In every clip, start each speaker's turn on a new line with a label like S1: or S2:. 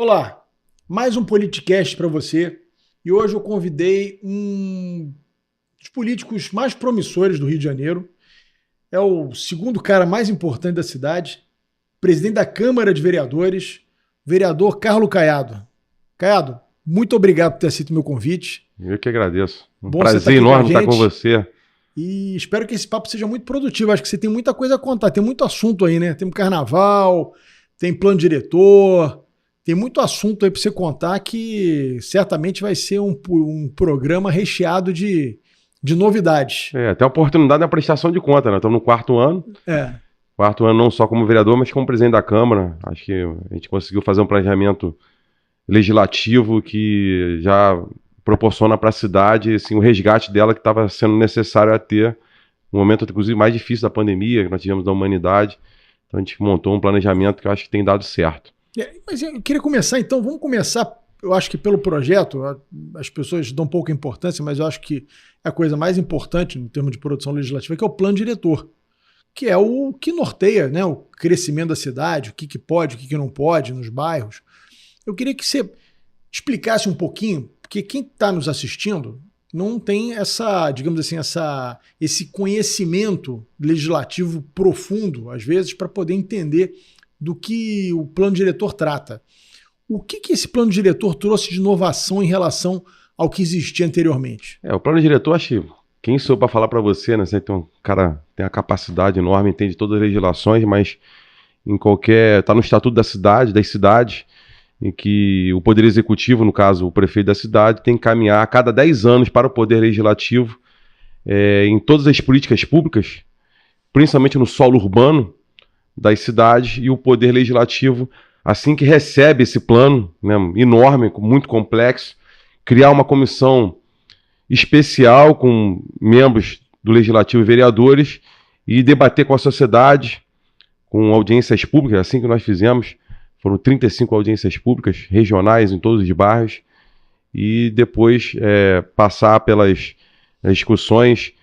S1: Olá, mais um Politicast para você e hoje eu convidei um dos políticos mais promissores do Rio de Janeiro. É o segundo cara mais importante da cidade, presidente da Câmara de Vereadores, vereador Carlos Caiado. Caiado, muito obrigado por ter aceito o meu convite.
S2: Eu que agradeço. Um
S1: Bom
S2: prazer enorme estar com você.
S1: E espero que esse papo seja muito produtivo. Acho que você tem muita coisa a contar, tem muito assunto aí, né? Tem um carnaval, tem plano diretor, tem muito assunto aí para você contar que certamente vai ser um programa recheado de novidades.
S2: Até a oportunidade da prestação de conta, né? Estamos no quarto ano. Quarto ano não só como vereador, mas como presidente da Câmara. Acho que a gente conseguiu fazer um planejamento legislativo que já proporciona para a cidade assim, o resgate dela que estava sendo necessário a ter no momento, inclusive, mais difícil da pandemia que nós tivemos da humanidade. Então a gente montou um planejamento que eu acho que tem dado certo.
S1: Mas eu queria começar, então, vamos começar, eu acho que pelo projeto. As pessoas dão pouca importância, mas eu acho que a coisa mais importante no termo de produção legislativa que é o plano diretor, que é o que norteia, né, o crescimento da cidade, o que pode, o que não pode nos bairros. Eu queria que você explicasse um pouquinho, porque quem está nos assistindo não tem essa, digamos assim, esse conhecimento legislativo profundo, às vezes, para poder entender do que o plano diretor trata. O que esse plano diretor trouxe de inovação em relação ao que existia anteriormente?
S2: O plano diretor, acho que quem sou para falar para você, né? Você tem um cara tem a capacidade enorme, entende todas as legislações, mas está no estatuto da cidade, das cidades, em que o Poder Executivo, no caso o prefeito da cidade, tem que caminhar a cada 10 anos para o Poder Legislativo em todas as políticas públicas, principalmente no solo urbano das cidades, e o Poder Legislativo, assim que recebe esse plano, né, enorme, muito complexo, criar uma comissão especial com membros do Legislativo e vereadores e debater com a sociedade, com audiências públicas, assim que nós fizemos. Foram 35 audiências públicas regionais em todos os bairros e depois passar pelas discussões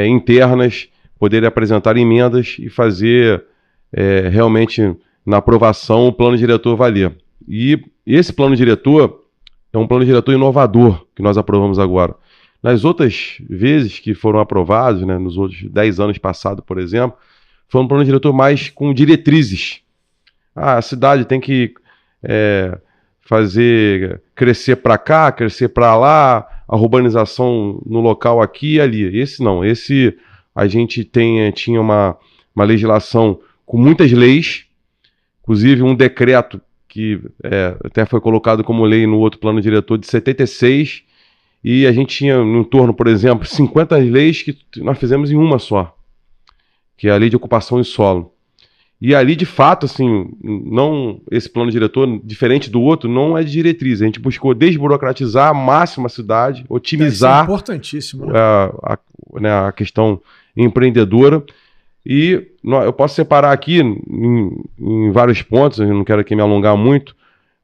S2: internas, poder apresentar emendas e fazer realmente na aprovação o plano diretor valer. E esse plano diretor é um plano diretor inovador que nós aprovamos agora. Nas outras vezes que foram aprovados, né, nos outros 10 anos passados, por exemplo, foi um plano diretor mais com diretrizes. A cidade tem que fazer crescer para cá, crescer para lá, a urbanização no local aqui e ali. Esse não, esse a gente tinha uma legislação com muitas leis, inclusive um decreto que até foi colocado como lei no outro plano diretor de 76, e a gente tinha no entorno, por exemplo, 50 leis que nós fizemos em uma só, que é a Lei de Ocupação de Solo. E ali, de fato, assim, esse plano diretor, diferente do outro, não é de diretriz. A gente buscou desburocratizar ao máximo a cidade, otimizar
S1: importantíssimo,
S2: né? A questão empreendedora. E eu posso separar aqui em vários pontos, eu não quero aqui me alongar muito,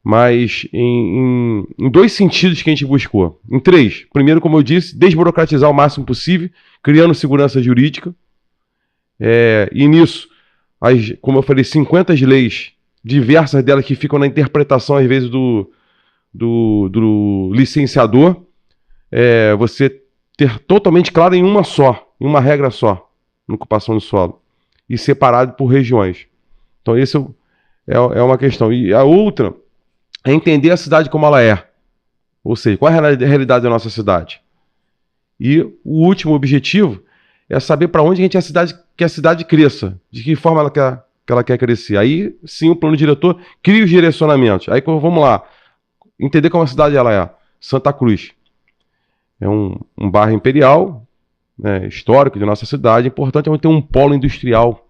S2: mas em dois sentidos que a gente buscou. Em três. Primeiro, como eu disse, desburocratizar o máximo possível, criando segurança jurídica. E nisso, como eu falei, 50 leis, diversas delas que ficam na interpretação, às vezes, do licenciador, você ter totalmente claro em uma só, em uma regra só, na ocupação do solo, e separado por regiões. Então, esse é uma questão. E a outra é entender a cidade como ela é, ou seja, qual é a realidade da nossa cidade. E o último objetivo é saber para onde que a cidade cresça, de que forma ela quer crescer. Aí, sim, o plano diretor cria os direcionamentos. Aí, vamos lá, entender como a cidade ela é. Santa Cruz é um bairro imperial, né, histórico de nossa cidade. Importante é ter um polo industrial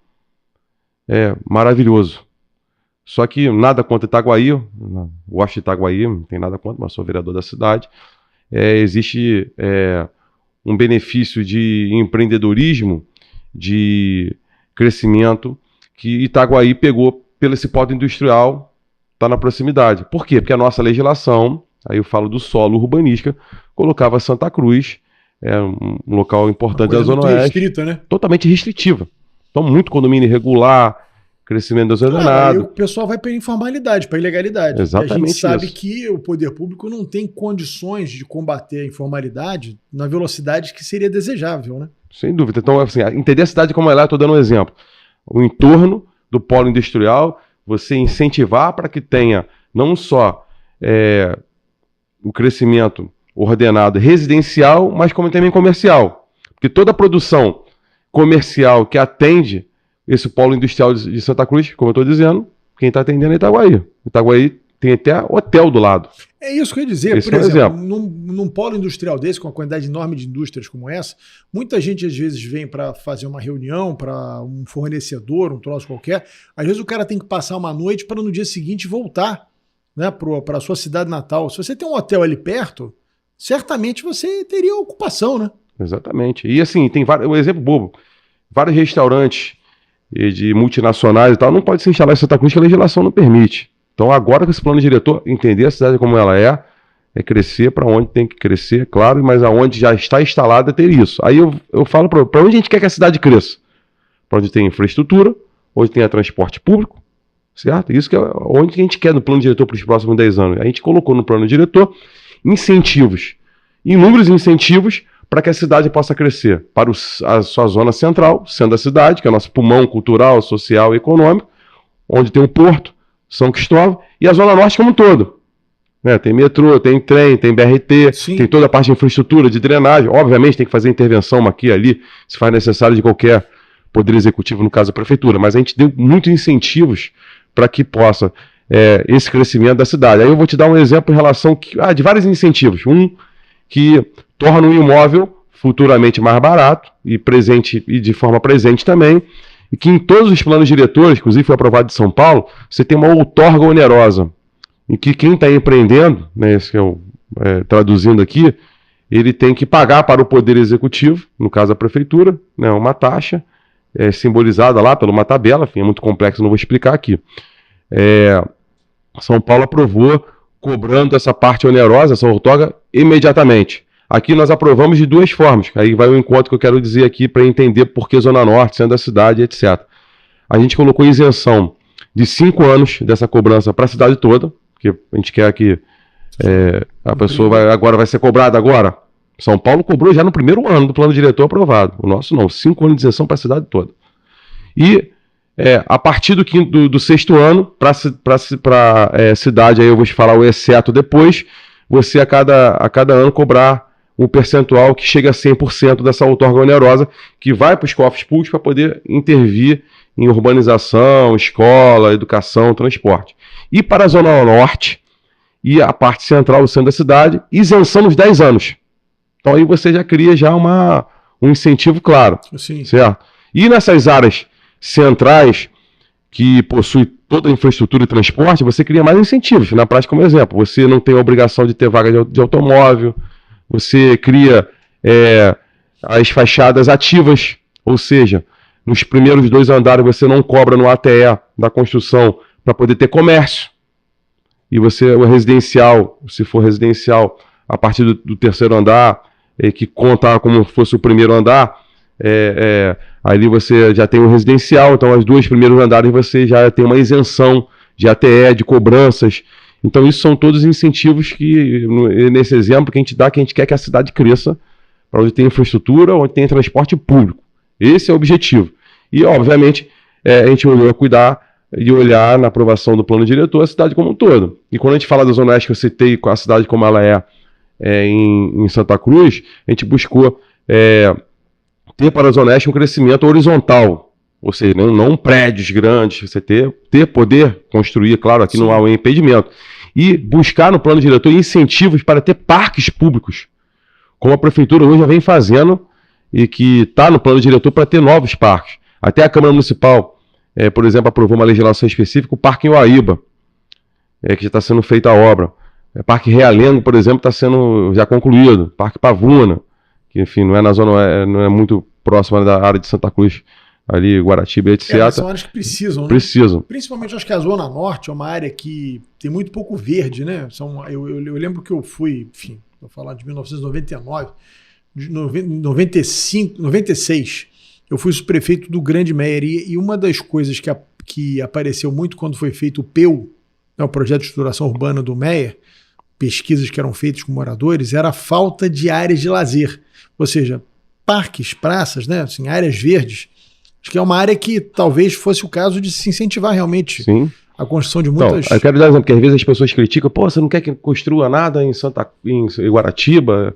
S2: maravilhoso. Só que nada contra Itaguaí, gosto de Itaguaí, não tem nada contra, mas sou vereador da cidade. Existe um benefício de empreendedorismo, de crescimento, que Itaguaí pegou pelo esse polo industrial, está na proximidade. Por quê? Porque a nossa legislação, aí eu falo do solo urbanística, colocava Santa Cruz, um local importante da Zona Oeste,
S1: restrita, né?
S2: totalmente restritiva. Então, muito condomínio irregular, crescimento desordenado.
S1: Aí o pessoal vai para informalidade, para ilegalidade.
S2: Exatamente.
S1: A gente sabe
S2: isso.
S1: que o poder público não tem condições de combater a informalidade na velocidade que seria desejável, né?
S2: Sem dúvida. Então, assim, entender a cidade como ela é, estou dando um exemplo. O entorno do polo industrial, você incentivar para que tenha não só o crescimento ordenado residencial, mas como também comercial. Porque toda a produção comercial que atende esse polo industrial de Santa Cruz, como eu estou dizendo, quem está atendendo é Itaguaí. Itaguaí tem até hotel do lado.
S1: É isso que eu ia dizer.
S2: Esse
S1: por
S2: é um
S1: exemplo, num polo industrial desse, com uma quantidade enorme de indústrias como essa, muita gente às vezes vem para fazer uma reunião, para um fornecedor, um troço qualquer. Às vezes o cara tem que passar uma noite para no dia seguinte voltar, né, para a sua cidade natal. Se você tem um hotel ali perto, certamente você teria ocupação, né?
S2: Exatamente. E assim, tem um exemplo bobo. Vários restaurantes de multinacionais e tal, não pode se instalar em Santa Cruz que a legislação não permite. Então agora com esse plano diretor, entender a cidade como ela é crescer para onde tem que crescer, claro, mas aonde já está instalada é ter isso. Aí eu falo para onde a gente quer que a cidade cresça? Para onde tem infraestrutura, onde tenha transporte público, certo? Isso que é onde a gente quer no plano diretor para os próximos 10 anos. A gente colocou no plano diretor incentivos, inúmeros incentivos para que a cidade possa crescer para a sua zona central, sendo a cidade, que é o nosso pulmão cultural, social e econômico, onde tem o porto, São Cristóvão, e a zona norte como um todo. Né? Tem metrô, tem trem, tem BRT,
S1: Sim.
S2: Tem toda a parte de infraestrutura, de drenagem. Obviamente tem que fazer intervenção aqui e ali, se faz necessário de qualquer poder executivo, no caso a prefeitura, mas a gente deu muitos incentivos para que possa esse crescimento da cidade. Aí eu vou te dar um exemplo em relação de vários incentivos. Um que torna o imóvel futuramente mais barato e presente e de forma presente também, e que em todos os planos diretores, inclusive foi aprovado em São Paulo, você tem uma outorga onerosa, em que quem está empreendendo, né, esse que eu traduzindo aqui, ele tem que pagar para o Poder Executivo, no caso a Prefeitura, né, uma taxa simbolizada lá por uma tabela, enfim, é muito complexo, não vou explicar aqui. São Paulo aprovou cobrando essa parte onerosa, essa outorga, imediatamente. Aqui nós aprovamos de duas formas, aí vai o encontro que eu quero dizer aqui para entender por que Zona Norte, sendo a cidade, etc. A gente colocou isenção de 5 anos dessa cobrança para a cidade toda, porque a gente quer que a pessoa agora vai ser cobrada agora. São Paulo cobrou já no primeiro ano do plano diretor aprovado. O nosso não, 5 anos de isenção para a cidade toda. E a partir do sexto ano, para a cidade, aí eu vou te falar o exceto depois, você a cada ano cobrar um percentual que chega a 100% dessa outorga onerosa, que vai para os cofres públicos para poder intervir em urbanização, escola, educação, transporte. E para a Zona Norte e a parte central do centro da cidade, isenção nos 10 anos. Então aí você já cria um incentivo claro.
S1: Sim.
S2: Certo? E nessas áreas centrais, que possui toda a infraestrutura e transporte, você cria mais incentivos. Na prática, como exemplo, você não tem a obrigação de ter vaga de automóvel, você cria as fachadas ativas, ou seja, nos primeiros 2 andares você não cobra no ATE da construção para poder ter comércio. E o residencial, se for residencial, a partir do 3º andar, que conta como se fosse o primeiro andar, ali você já tem o residencial, então os 2 primeiros andares você já tem uma isenção de ATE, de cobranças. Então isso são todos incentivos que, nesse exemplo que a gente dá, que a gente quer que a cidade cresça, para onde tem infraestrutura, onde tem transporte público. Esse é o objetivo. E, obviamente, a gente olhou a cuidar e olhar na aprovação do plano diretor a cidade como um todo. E quando a gente fala da Zona Oeste, que eu citei com a cidade como ela em Santa Cruz, a gente buscou ter para a Zona Oeste um crescimento horizontal, ou seja, não prédios grandes, você poder construir, claro, aqui não há um impedimento, e buscar no plano diretor incentivos para ter parques públicos, como a Prefeitura hoje já vem fazendo, e que está no plano diretor para ter novos parques. Até a Câmara Municipal, por exemplo, aprovou uma legislação específica, o Parque em Uaíba, que já está sendo feita a obra. Parque Realengo, por exemplo, está sendo já concluído. Parque Pavuna, que enfim, não é na zona, não é muito próxima da área de Santa Cruz, ali, Guaratiba, etc.
S1: São áreas que precisam, né?
S2: Precisam.
S1: Principalmente, acho que a Zona Norte é uma área que tem muito pouco verde, né? Eu lembro que eu fui, enfim, vou falar de 1999, de 95, 96, eu fui subprefeito do Grande Meier, e uma das coisas que que apareceu muito quando foi feito o PEU, né, o Projeto de Estruturação Urbana do Meyer, pesquisas que eram feitas com moradores, era a falta de áreas de lazer. Ou seja, parques, praças, né, assim, áreas verdes. Acho que é uma área que talvez fosse o caso de se incentivar realmente a construção de muitas...
S2: Então, eu quero dar um exemplo, porque às vezes as pessoas criticam, pô, você não quer que construa nada em Guaratiba,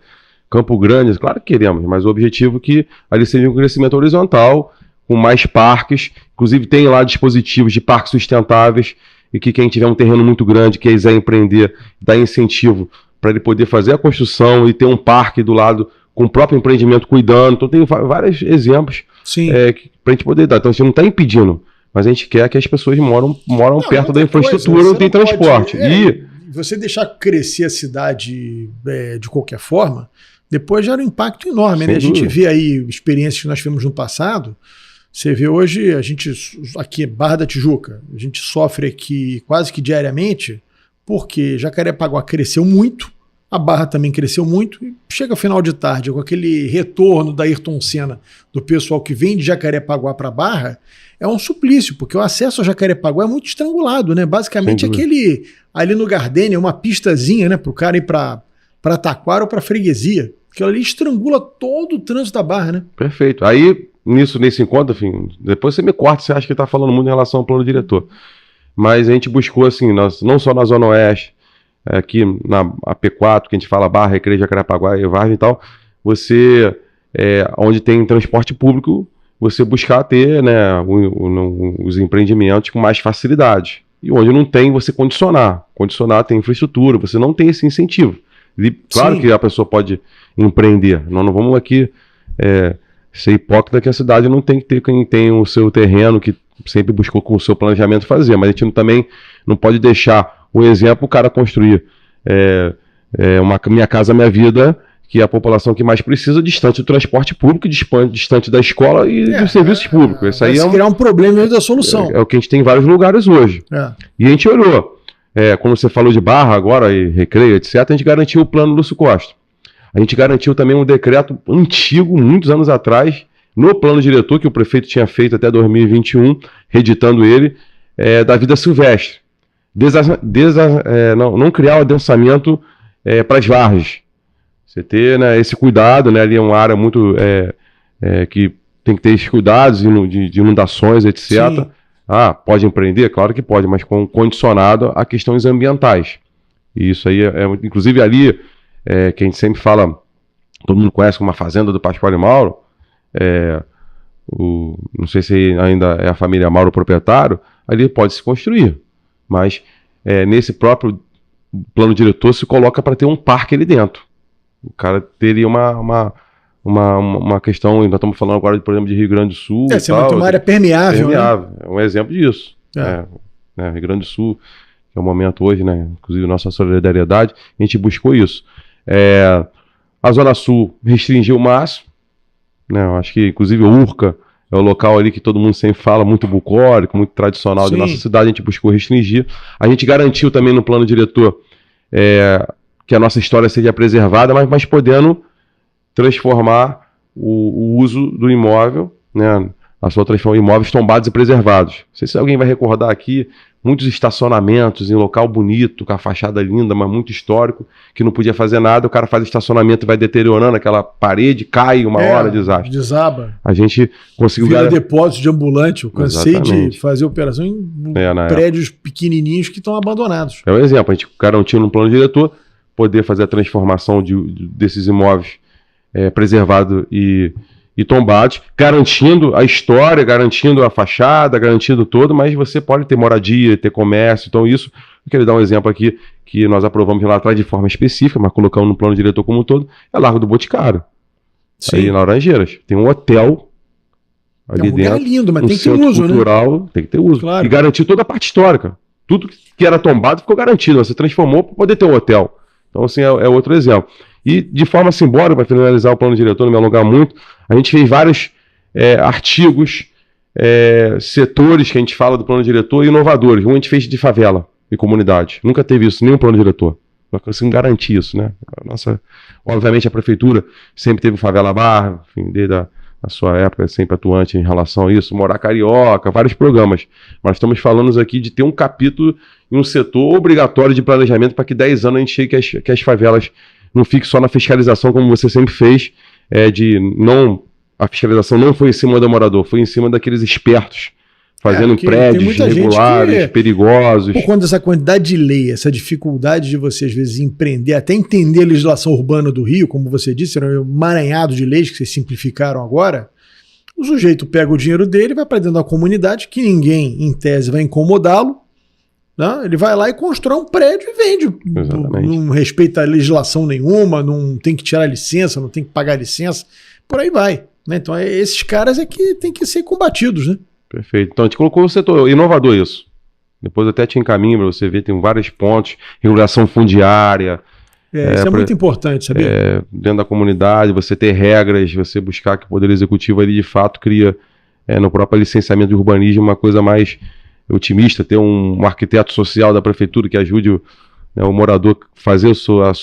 S2: Campo Grande? Claro que queremos, mas o objetivo é que ali seja um crescimento horizontal, com mais parques, inclusive tem lá dispositivos de parques sustentáveis, e que quem tiver um terreno muito grande, quiser empreender, dá incentivo para ele poder fazer a construção e ter um parque do lado com o próprio empreendimento cuidando. Então tem vários exemplos para a gente poder dar. Então a gente não está impedindo, mas a gente quer que as pessoas moram perto da infraestrutura, não tem transporte. E
S1: você deixar crescer a cidade de qualquer forma, depois gera um impacto enorme, né? A gente vê aí experiências que nós tivemos no passado. Você vê hoje, a gente aqui, Barra da Tijuca, a gente sofre aqui quase que diariamente, porque Jacarepaguá cresceu muito, a Barra também cresceu muito, e chega final de tarde, com aquele retorno da Ayrton Senna, do pessoal que vem de Jacarepaguá para Barra, é um suplício, porque o acesso a Jacarepaguá é muito estrangulado, né? Basicamente aquele, ali no Gardênia, uma pistazinha, né, para o cara ir para Taquara ou para Freguesia, que ali estrangula todo o trânsito da Barra, né?
S2: Perfeito. Aí, nesse encontro, enfim, depois você me corta, você acha que está falando muito em relação ao plano diretor. Mas a gente buscou, assim, não só na Zona Oeste, aqui na AP4, que a gente fala Barra, Recreio, Jacarepaguá e Vargem e tal, você, onde tem transporte público, você buscar ter, né, os empreendimentos com mais facilidade. E onde não tem, você condicionar. Condicionar tem infraestrutura, você não tem esse incentivo. E, claro que a pessoa pode empreender. Nós não vamos aqui ser hipócrita que a cidade não tem que ter quem tem o seu terreno, que sempre buscou com o seu planejamento fazer. Mas a gente também não pode deixar o exemplo, o cara construir uma Minha Casa Minha Vida, que é a população que mais precisa, distante do transporte público, distante da escola e dos serviços públicos. Isso aí
S1: criar um problema em vez da solução.
S2: É o que a gente tem em vários lugares hoje. E a gente olhou. Como você falou de Barra agora, e Recreio, etc., a gente garantiu o plano Lúcio Costa. A gente garantiu também um decreto antigo, muitos anos atrás, no plano diretor, que o prefeito tinha feito até 2021, reeditando ele, da vida silvestre. Não criar o adensamento para as vargens. Você ter, né, esse cuidado, né, ali é uma área muito que tem que ter esses cuidados de inundações, etc. Sim. Pode empreender? Claro que pode, mas condicionado a questões ambientais. E isso aí inclusive ali, que a gente sempre fala, todo mundo conhece como a Fazenda do Pascoal e Mauro, não sei se ainda é a família Mauro proprietário, ali pode se construir. Mas nesse próprio plano diretor se coloca para ter um parque ali dentro. O cara teria uma questão, nós estamos falando agora, por exemplo, de Rio Grande do Sul.
S1: Você vai ter uma área permeável. Né?
S2: É um exemplo disso. Rio Grande do Sul, que é o momento hoje, né? Inclusive nossa solidariedade, a gente buscou isso. A Zona Sul restringiu o máximo, né? Eu acho que, inclusive, o Urca é o local ali que todo mundo sempre fala, muito bucólico, muito tradicional de nossa cidade, a gente buscou restringir. A gente garantiu também no plano diretor que a nossa história seja preservada, mas podendo transformar o uso do imóvel, né, a sua transformação em imóveis tombados e preservados. Não sei se alguém vai recordar aqui, muitos estacionamentos em local bonito, com a fachada linda, mas muito histórico, que não podia fazer nada, o cara faz estacionamento e vai deteriorando aquela parede, cai uma hora, desastre.
S1: Desaba.
S2: A gente conseguiu...
S1: Vira depósito de ambulante, eu cansei de fazer operação em prédios pequenininhos que estão abandonados.
S2: É um exemplo, a gente garantiu no plano diretor poder fazer a transformação desses imóveis preservados e tombados, garantindo a história, garantindo a fachada, garantindo todo, mas você pode ter moradia, ter comércio. Então isso, eu queria dar um exemplo aqui, que nós aprovamos lá atrás de forma específica, mas colocamos no plano diretor como um todo, é Largo do Boticário. Sim. Aí na Laranjeiras. Tem um hotel ali dentro. É
S1: lindo, mas tem que ter uso,
S2: cultural, né? Tem que ter uso. Claro. E garantir toda a parte histórica. Tudo que era tombado ficou garantido. Você transformou para poder ter um hotel. Então, assim, é outro exemplo. E, de forma simbólica, para finalizar o plano diretor, não me alongar muito, a gente fez vários artigos, setores que a gente fala do plano diretor, inovadores. Um a gente fez de favela e comunidade. Nunca teve isso, nenhum plano diretor. Nós conseguimos garantir isso, né? Obviamente, a prefeitura sempre teve favela Barra, enfim, desde na sua época, sempre atuante em relação a isso, Morar Carioca, vários programas. Mas estamos falando aqui de ter um capítulo em um setor obrigatório de planejamento para que 10 anos a gente chegue que as favelas não fiquem só na fiscalização, como você sempre fez, a fiscalização não foi em cima do morador, foi em cima daqueles espertos, fazendo prédios irregulares, perigosos.
S1: Por conta dessa quantidade de lei, essa dificuldade de você, às vezes, empreender, até entender a legislação urbana do Rio, como você disse, era um emaranhado de leis que vocês simplificaram agora, o sujeito pega o dinheiro dele, vai para dentro da comunidade, que ninguém, em tese, vai incomodá-lo, né? Ele vai lá e constrói um prédio e vende. Não respeita a legislação nenhuma, não tem que tirar licença, não tem que pagar licença, por aí vai. Né? Então, esses caras é que tem que ser combatidos, né?
S2: Perfeito. Então, a gente colocou o setor inovador isso. Depois até te encaminho para você ver, tem vários pontos, regulação fundiária.
S1: Isso é muito importante, sabia?
S2: Dentro da comunidade, você ter regras, você buscar que o Poder Executivo ali de fato cria no próprio licenciamento de urbanismo uma coisa mais otimista, ter um arquiteto social da prefeitura que ajude o morador a fazer a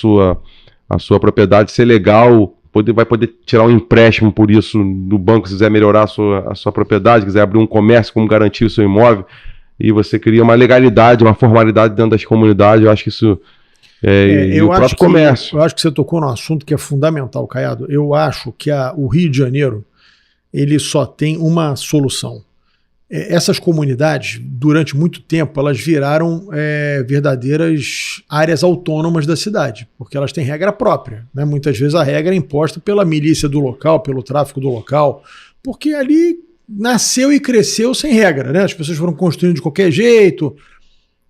S2: sua propriedade ser legal, vai poder tirar um empréstimo por isso do banco se quiser melhorar a sua propriedade, quiser abrir um comércio, como garantir o seu imóvel, e você cria uma legalidade, uma formalidade dentro das comunidades. Eu acho que isso e o próprio comércio.
S1: Eu acho que você tocou num assunto que é fundamental, Caiado. Eu acho que o Rio de Janeiro ele só tem uma solução. Essas comunidades, durante muito tempo, elas viraram verdadeiras áreas autônomas da cidade, porque elas têm regra própria, né? Muitas vezes a regra é imposta pela milícia do local, pelo tráfico do local, porque ali nasceu e cresceu sem regra, né? As pessoas foram construindo de qualquer jeito,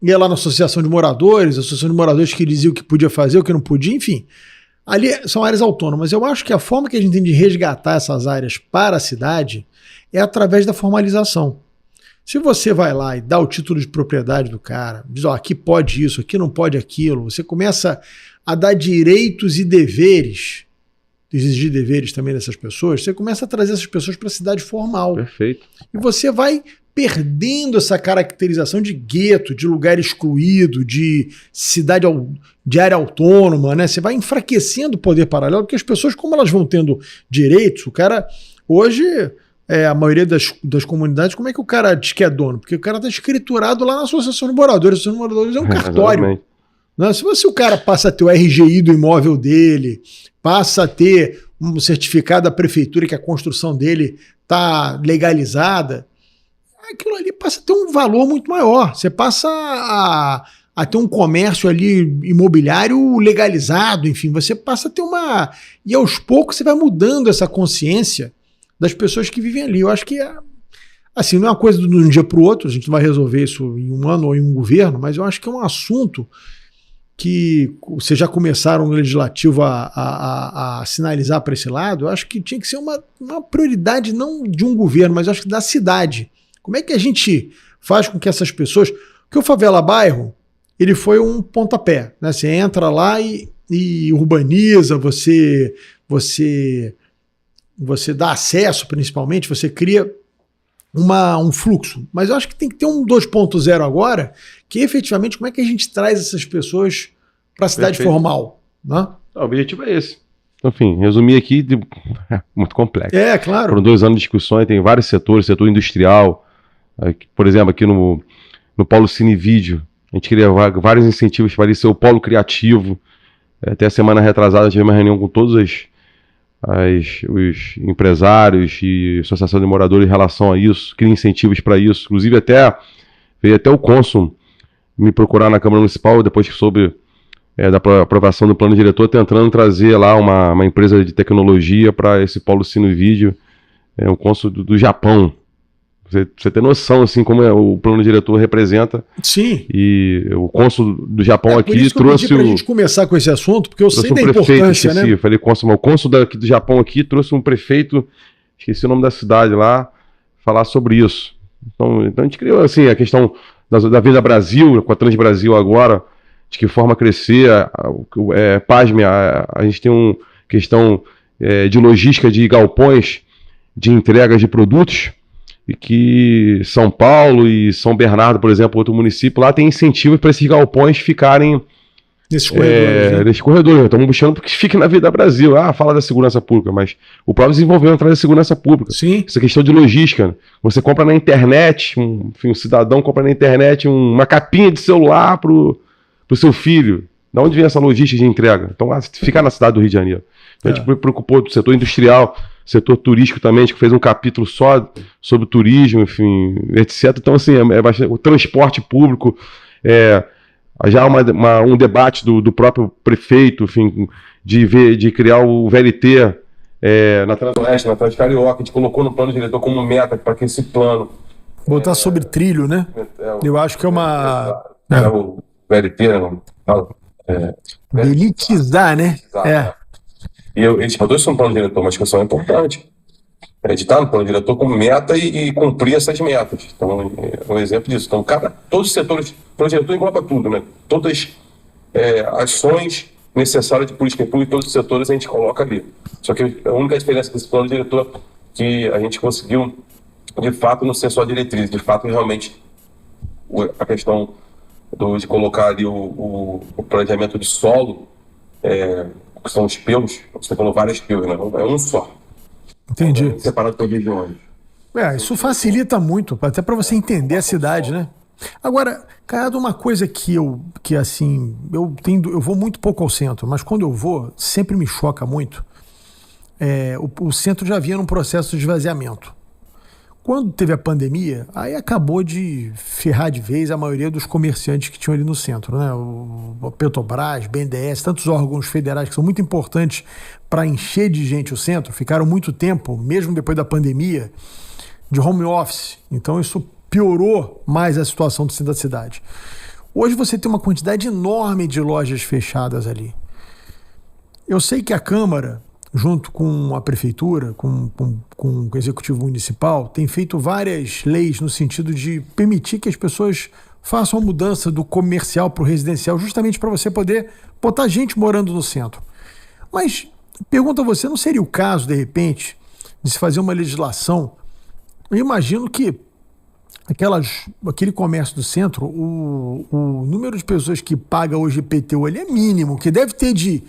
S1: ia lá na associação de moradores, que dizia o que podia fazer, o que não podia, enfim. Ali são áreas autônomas. Eu acho que a forma que a gente tem de resgatar essas áreas para a cidade é através da formalização. Se você vai lá e dá o título de propriedade do cara, diz, aqui pode isso, aqui não pode aquilo, você começa a dar direitos e deveres, exigir deveres também dessas pessoas, você começa a trazer essas pessoas para a cidade formal.
S2: Perfeito.
S1: E você vai perdendo essa caracterização de gueto, de lugar excluído, de cidade, de área autônoma, né? Você vai enfraquecendo o poder paralelo, porque as pessoas, como elas vão tendo direitos, o cara, hoje... a maioria das comunidades, como é que o cara diz que é dono? Porque o cara está escriturado lá na Associação de Moradores. A Associação de Moradores é um cartório. Né? Se o cara passa a ter o RGI do imóvel dele, passa a ter um certificado da prefeitura que a construção dele está legalizada, aquilo ali passa a ter um valor muito maior. Você passa a ter um comércio ali imobiliário legalizado, enfim, você passa a ter uma... E aos poucos você vai mudando essa consciência das pessoas que vivem ali. Eu acho que assim, não é uma coisa de um dia para o outro, a gente não vai resolver isso em um ano ou em um governo, mas eu acho que é um assunto que vocês já começaram no legislativo a sinalizar para esse lado. Eu acho que tinha que ser uma prioridade não de um governo, mas eu acho que da cidade. Como é que a gente faz com que essas pessoas... Porque o Favela Bairro, ele foi um pontapé, né? Você entra lá e urbaniza, você dá acesso, principalmente, você cria um fluxo. Mas eu acho que tem que ter um 2.0 agora, que efetivamente, como é que a gente traz essas pessoas para a cidade formal? Né?
S2: O objetivo é esse. Enfim, resumir aqui, muito complexo.
S1: Claro.
S2: Foram 2 anos de discussões, tem vários setores, setor industrial, por exemplo, aqui no Polo Cine e Vídeo, a gente queria vários incentivos para ser o polo criativo. Até a semana retrasada, a gente teve uma reunião com todos os empresários e associação de moradores em relação a isso, cria incentivos para isso. Inclusive veio até o cônsul me procurar na Câmara Municipal, depois que soube da aprovação do plano diretor, tentando trazer lá uma empresa de tecnologia para esse polo Cine e Vídeo, um cônsul do Japão. Você tem noção, assim, como o plano diretor representa.
S1: Sim.
S2: E o cônsul do Japão aqui trouxe...
S1: Por isso que eu pedi pra gente começar com esse assunto, porque eu sei da importância, né?
S2: Eu falei cônsul, mas o cônsul do Japão aqui trouxe um prefeito, esqueci o nome da cidade lá, falar sobre isso. Então a gente criou, assim, a questão da Vida Brasil, com a Transbrasil agora, de que forma crescer. Pasme, a gente tem uma questão de logística de galpões, de entregas de produtos, e que São Paulo e São Bernardo, por exemplo, outro município, lá tem incentivos para esses galpões ficarem
S1: Nesses corredores, né?
S2: Nesse corredor. Estamos buscando porque fique na vida Brasil. Fala da segurança pública, mas o próprio desenvolvimento traz a segurança pública.
S1: Sim.
S2: Essa questão de logística. Você compra na internet, um cidadão compra na internet uma capinha de celular pro seu filho. Da onde vem essa logística de entrega? Então, ficar na cidade do Rio de Janeiro. Então, a gente preocupou do setor industrial, setor turístico também, a gente fez um capítulo só sobre turismo, enfim, etc. Então, assim, o transporte público, já um debate do próprio prefeito, enfim, de criar o VLT na Transoeste, na Transcarioca, a gente colocou no plano diretor como meta para que esse plano...
S1: Botar sobre trilho, né? Eu acho que é uma...
S2: o VLT, não?
S1: Elitizar, né?
S2: E a gente botou isso no plano diretor, uma discussão importante. A gente está no plano diretor como meta e cumprir essas metas. Então, é um exemplo disso. Então, todos os setores, o plano diretor engloba tudo, né? Todas ações necessárias de política pública, todos os setores a gente coloca ali. Só que a única diferença desse plano diretor é que a gente conseguiu, de fato, não ser só diretriz, de fato, realmente, a questão de colocar ali o planejamento de solo, que são os pelos, você falou vários pelos, né? É um só.
S1: Entendi.
S2: Separado por regiões.
S1: Isso facilita muito, até para você entender a cidade, né? Agora, Caiado, uma coisa que assim, eu vou muito pouco ao centro, mas quando eu vou, sempre me choca muito. O centro já vinha num processo de esvaziamento. Quando teve a pandemia, aí acabou de ferrar de vez a maioria dos comerciantes que tinham ali no centro, né? O Petrobras, BNDES, tantos órgãos federais que são muito importantes para encher de gente o centro, ficaram muito tempo, mesmo depois da pandemia, de home office. Então isso piorou mais a situação do centro da cidade. Hoje você tem uma quantidade enorme de lojas fechadas ali. Eu sei que a Câmara, junto com a Prefeitura, com o Executivo Municipal, tem feito várias leis no sentido de permitir que as pessoas façam a mudança do comercial para o residencial, justamente para você poder botar gente morando no centro. Mas, pergunto a você, não seria o caso, de repente, de se fazer uma legislação? Eu imagino que aquele comércio do centro, o número de pessoas que paga hoje IPTU ali é mínimo, que deve ter de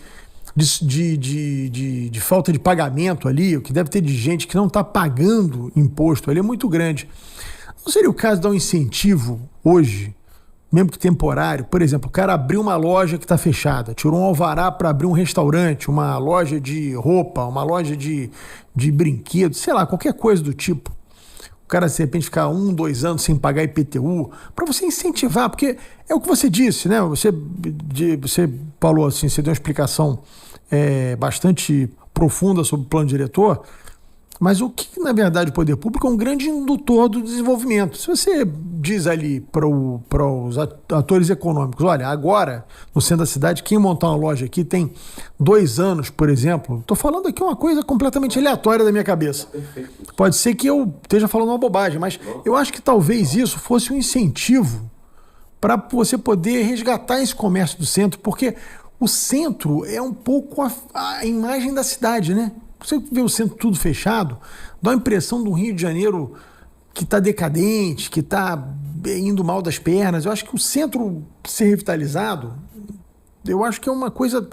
S1: falta de pagamento ali, o que deve ter de gente que não está pagando imposto ali é muito grande. Não seria o caso de dar um incentivo hoje, mesmo que temporário? Por exemplo, o cara abriu uma loja que está fechada, tirou um alvará para abrir um restaurante, uma loja de roupa, uma loja de brinquedos, sei lá, qualquer coisa do tipo. O cara, de repente, ficar 1, 2 anos sem pagar IPTU, para você incentivar, porque é o que você disse, né? Você falou assim, você deu uma explicação bastante profunda sobre o plano diretor, mas o que, na verdade, o poder público é um grande indutor do desenvolvimento. Se você diz ali para os atores econômicos, olha, agora, no centro da cidade, quem montar uma loja aqui tem 2 anos, por exemplo, estou falando aqui uma coisa completamente aleatória da minha cabeça. Pode ser que eu esteja falando uma bobagem, mas eu acho que talvez isso fosse um incentivo para você poder resgatar esse comércio do centro, porque o centro é um pouco a imagem da cidade, né? Você vê o centro tudo fechado, dá a impressão de um Rio de Janeiro que está decadente, que está indo mal das pernas. Eu acho que o centro ser revitalizado, eu acho que é uma coisa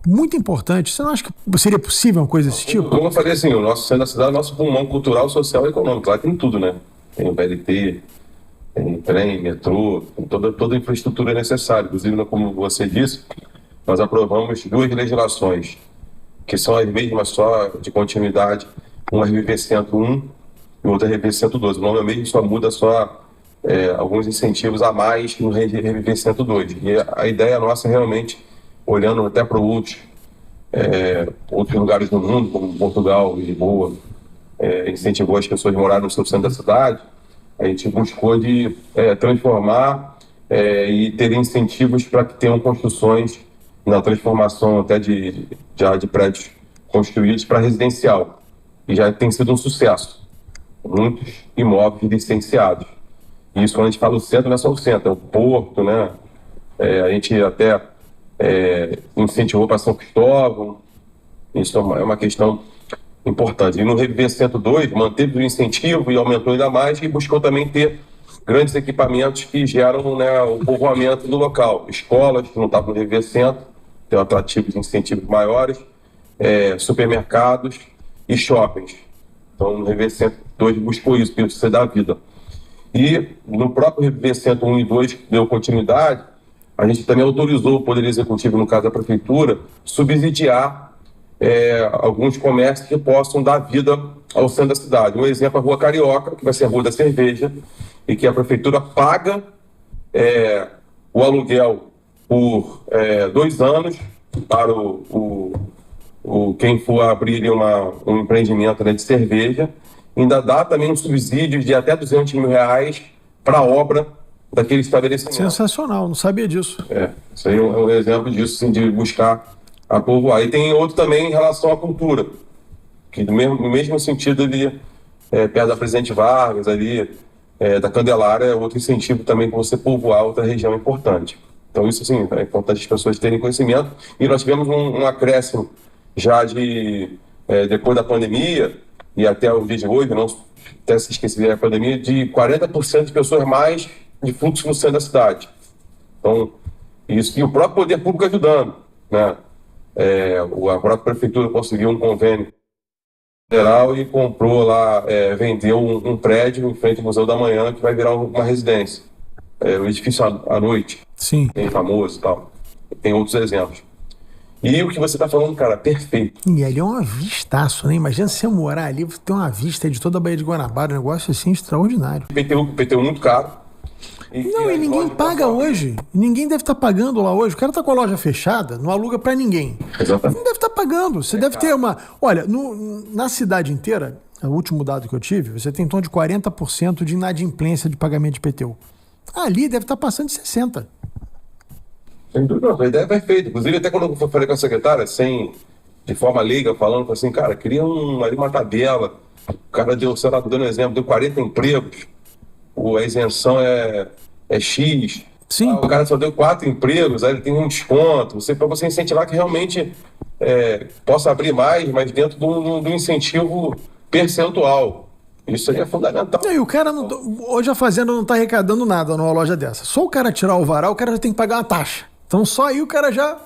S1: muito importante. Você não acha que seria possível uma coisa desse tipo?
S2: Como eu falei assim, o nosso centro da cidade é o nosso pulmão cultural, social e econômico. Lá tem tudo, né? Tem o BRT, tem trem, metrô, tem toda a infraestrutura necessária. Inclusive, como você disse, nós aprovamos 2 legislações que são as mesmas, só de continuidade, uma RVP 101 e outra RVP 112. O nome é mesmo, só muda alguns incentivos a mais no RVP 102. E a ideia nossa é realmente, olhando até para outros lugares do mundo, como Portugal, Lisboa, incentivou as pessoas a morarem no centro da cidade, a gente buscou de transformar e ter incentivos para que tenham construções na transformação até de prédios construídos para residencial. E já tem sido um sucesso. Muitos imóveis licenciados. E isso, quando a gente fala do centro, não é só o centro, é o porto, né? A gente até incentivou para São Cristóvão. Isso é uma questão importante. E no RVP 102, manteve o incentivo e aumentou ainda mais, e buscou também ter
S3: grandes equipamentos que geram, né, o povoamento do local. Escolas, que não estavam no Reviver Centro, tem um atrativo de incentivos maiores, supermercados e shoppings. Então, no Reviver Centro 2 buscou isso, para você dar vida. E no próprio Reviver Centro 1 e 2, que deu continuidade, a gente também autorizou o Poder Executivo, no caso da Prefeitura, subsidiar alguns comércios que possam dar vida ao centro da cidade. Um exemplo é a Rua Carioca, que vai ser a Rua da Cerveja, e que a Prefeitura paga o aluguel por 2 anos para quem for abrir um empreendimento, né, de cerveja. Ainda dá também um subsídio de até R$200 mil para a obra daquele estabelecimento.
S1: Sensacional, não sabia disso.
S3: Isso aí é um exemplo disso, assim, de buscar a povoar. E tem outro também em relação à cultura, que no mesmo sentido ali, perto da Presidente Vargas, ali, da Candelária, é outro incentivo também para você povoar outra região importante. Então isso, assim, é importante as pessoas terem conhecimento. E nós tivemos um acréscimo já depois da pandemia, e até o dia de hoje, não até se esquecer da pandemia, de 40% de pessoas mais de fluxo no centro da cidade. Então, isso, e o próprio poder público ajudando, né? A própria prefeitura conseguiu um convênio federal e comprou lá, vendeu um prédio em frente ao Museu da Manhã, que vai virar uma residência. O edifício à noite.
S1: Sim.
S3: Bem famoso e tal. Tem outros exemplos. E o que você está falando, cara, perfeito.
S1: E ali é uma vistaço, né? Imagina você morar ali, ter uma vista de toda a Baía de Guanabara, um negócio assim extraordinário.
S3: IPTU muito caro.
S1: E ninguém paga hoje. Ninguém deve estar pagando lá hoje. O cara tá com a loja fechada, não aluga pra ninguém.
S3: Exatamente.
S1: Não deve estar pagando. Você deve ter uma... Olha, na cidade inteira, o último dado que eu tive, você tem em torno de 40% de inadimplência de pagamento de IPTU. Ali deve estar passando de 60%.
S3: Sem dúvida, a ideia é perfeita. Inclusive, até quando eu falei com a secretária, de forma leiga, falando assim, cara, queria ali uma tabela. O cara deu, sei lá, dando um exemplo, deu 40 empregos. A isenção é X.
S1: Sim.
S3: O cara só deu 4 empregos, aí ele tem um desconto. Para você incentivar que realmente possa abrir mais, mas dentro do incentivo percentual. Isso aí é fundamental.
S1: E o cara, hoje a fazenda não está arrecadando nada numa loja dessa. Só o cara tirar o varal, o cara já tem que pagar uma taxa. Então só aí o cara já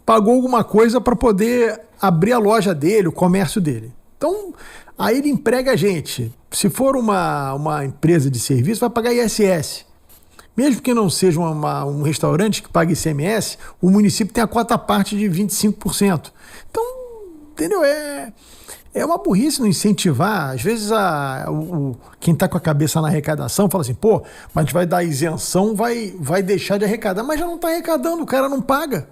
S1: pagou alguma coisa para poder abrir a loja dele, o comércio dele. Então aí ele emprega a gente. Se for uma empresa de serviço, vai pagar ISS. Mesmo que não seja um restaurante que pague ICMS, o município tem a cota à parte de 25%. Então, entendeu? É uma burrice não incentivar. Às vezes quem está com a cabeça na arrecadação fala assim, pô, mas a gente vai dar isenção, vai deixar de arrecadar. Mas já não está arrecadando, o cara não paga.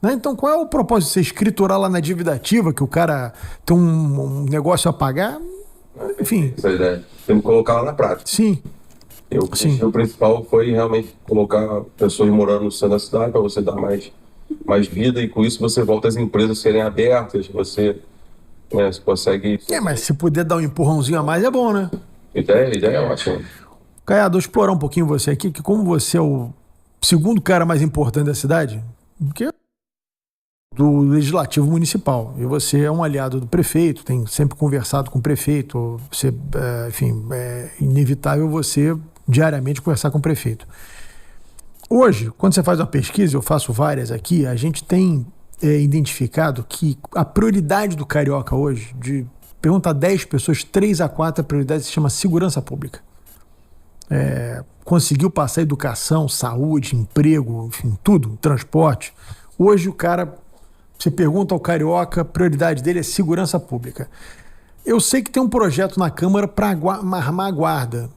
S1: Né? Então qual é o propósito de você escriturar lá na dívida ativa que o cara tem um negócio a pagar? Enfim.
S3: Essa é a ideia. Temos que colocar lá na prática.
S1: Sim.
S3: O principal foi realmente colocar pessoas morando no centro da cidade para você dar mais vida, e com isso você volta as empresas serem abertas, você consegue...
S1: Mas se puder dar um empurrãozinho a mais é bom, né?
S3: A ideia é ótima.
S1: Caiado, vou explorar um pouquinho você aqui, que como você é o segundo cara mais importante da cidade, porque do Legislativo Municipal, e você é um aliado do prefeito, tem sempre conversado com o prefeito, você, enfim, é inevitável você diariamente conversar com o prefeito. Hoje, quando você faz uma pesquisa, eu faço várias aqui, a gente tem identificado que a prioridade do carioca hoje, pergunta a 10 pessoas, 3 a 4 a prioridade se chama segurança pública. Conseguiu passar educação, saúde, emprego, enfim, tudo, transporte. Hoje o cara, você pergunta ao carioca, a prioridade dele é segurança pública. Eu sei que tem um projeto na Câmara para armar a guarda.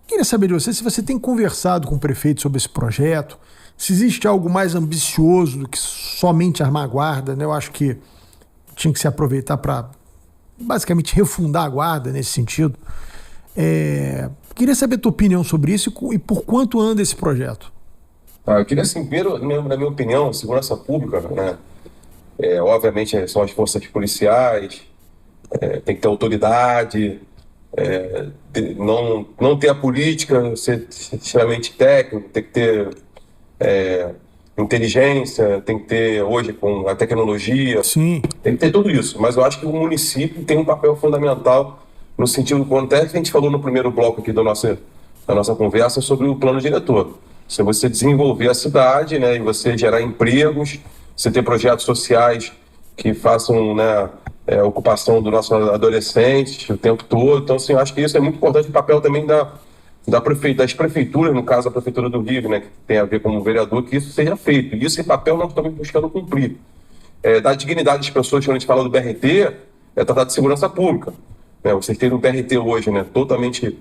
S1: Queria saber de você se você tem conversado com o prefeito sobre esse projeto, se existe algo mais ambicioso do que somente armar a guarda, né? Eu acho que tinha que se aproveitar para basicamente refundar a guarda nesse sentido. Queria saber a tua opinião sobre isso e por quanto anda esse projeto.
S3: Eu queria, assim, primeiro, na minha opinião, segurança pública, né? Obviamente são as forças policiais, tem que ter autoridade, não ter a política, ser extremamente técnico, tem que ter inteligência, tem que ter hoje com a tecnologia.
S1: Sim.
S3: Tem que ter tudo isso, mas eu acho que o município tem um papel fundamental no sentido, quando até a gente falou no primeiro bloco aqui da nossa da nossa conversa sobre o plano diretor. Se você desenvolver a cidade, né, e você gerar empregos, você ter projetos sociais que façam, né, ocupação do nosso adolescente o tempo todo. Então, assim, eu acho que isso é muito importante, o papel também das prefeituras, no caso a Prefeitura do Rio, né, que tem a ver com o vereador, que isso seja feito. E esse papel nós estamos buscando cumprir. Da dignidade das pessoas, quando a gente fala do BRT, é tratar de segurança pública. Vocês têm um BRT hoje, né, totalmente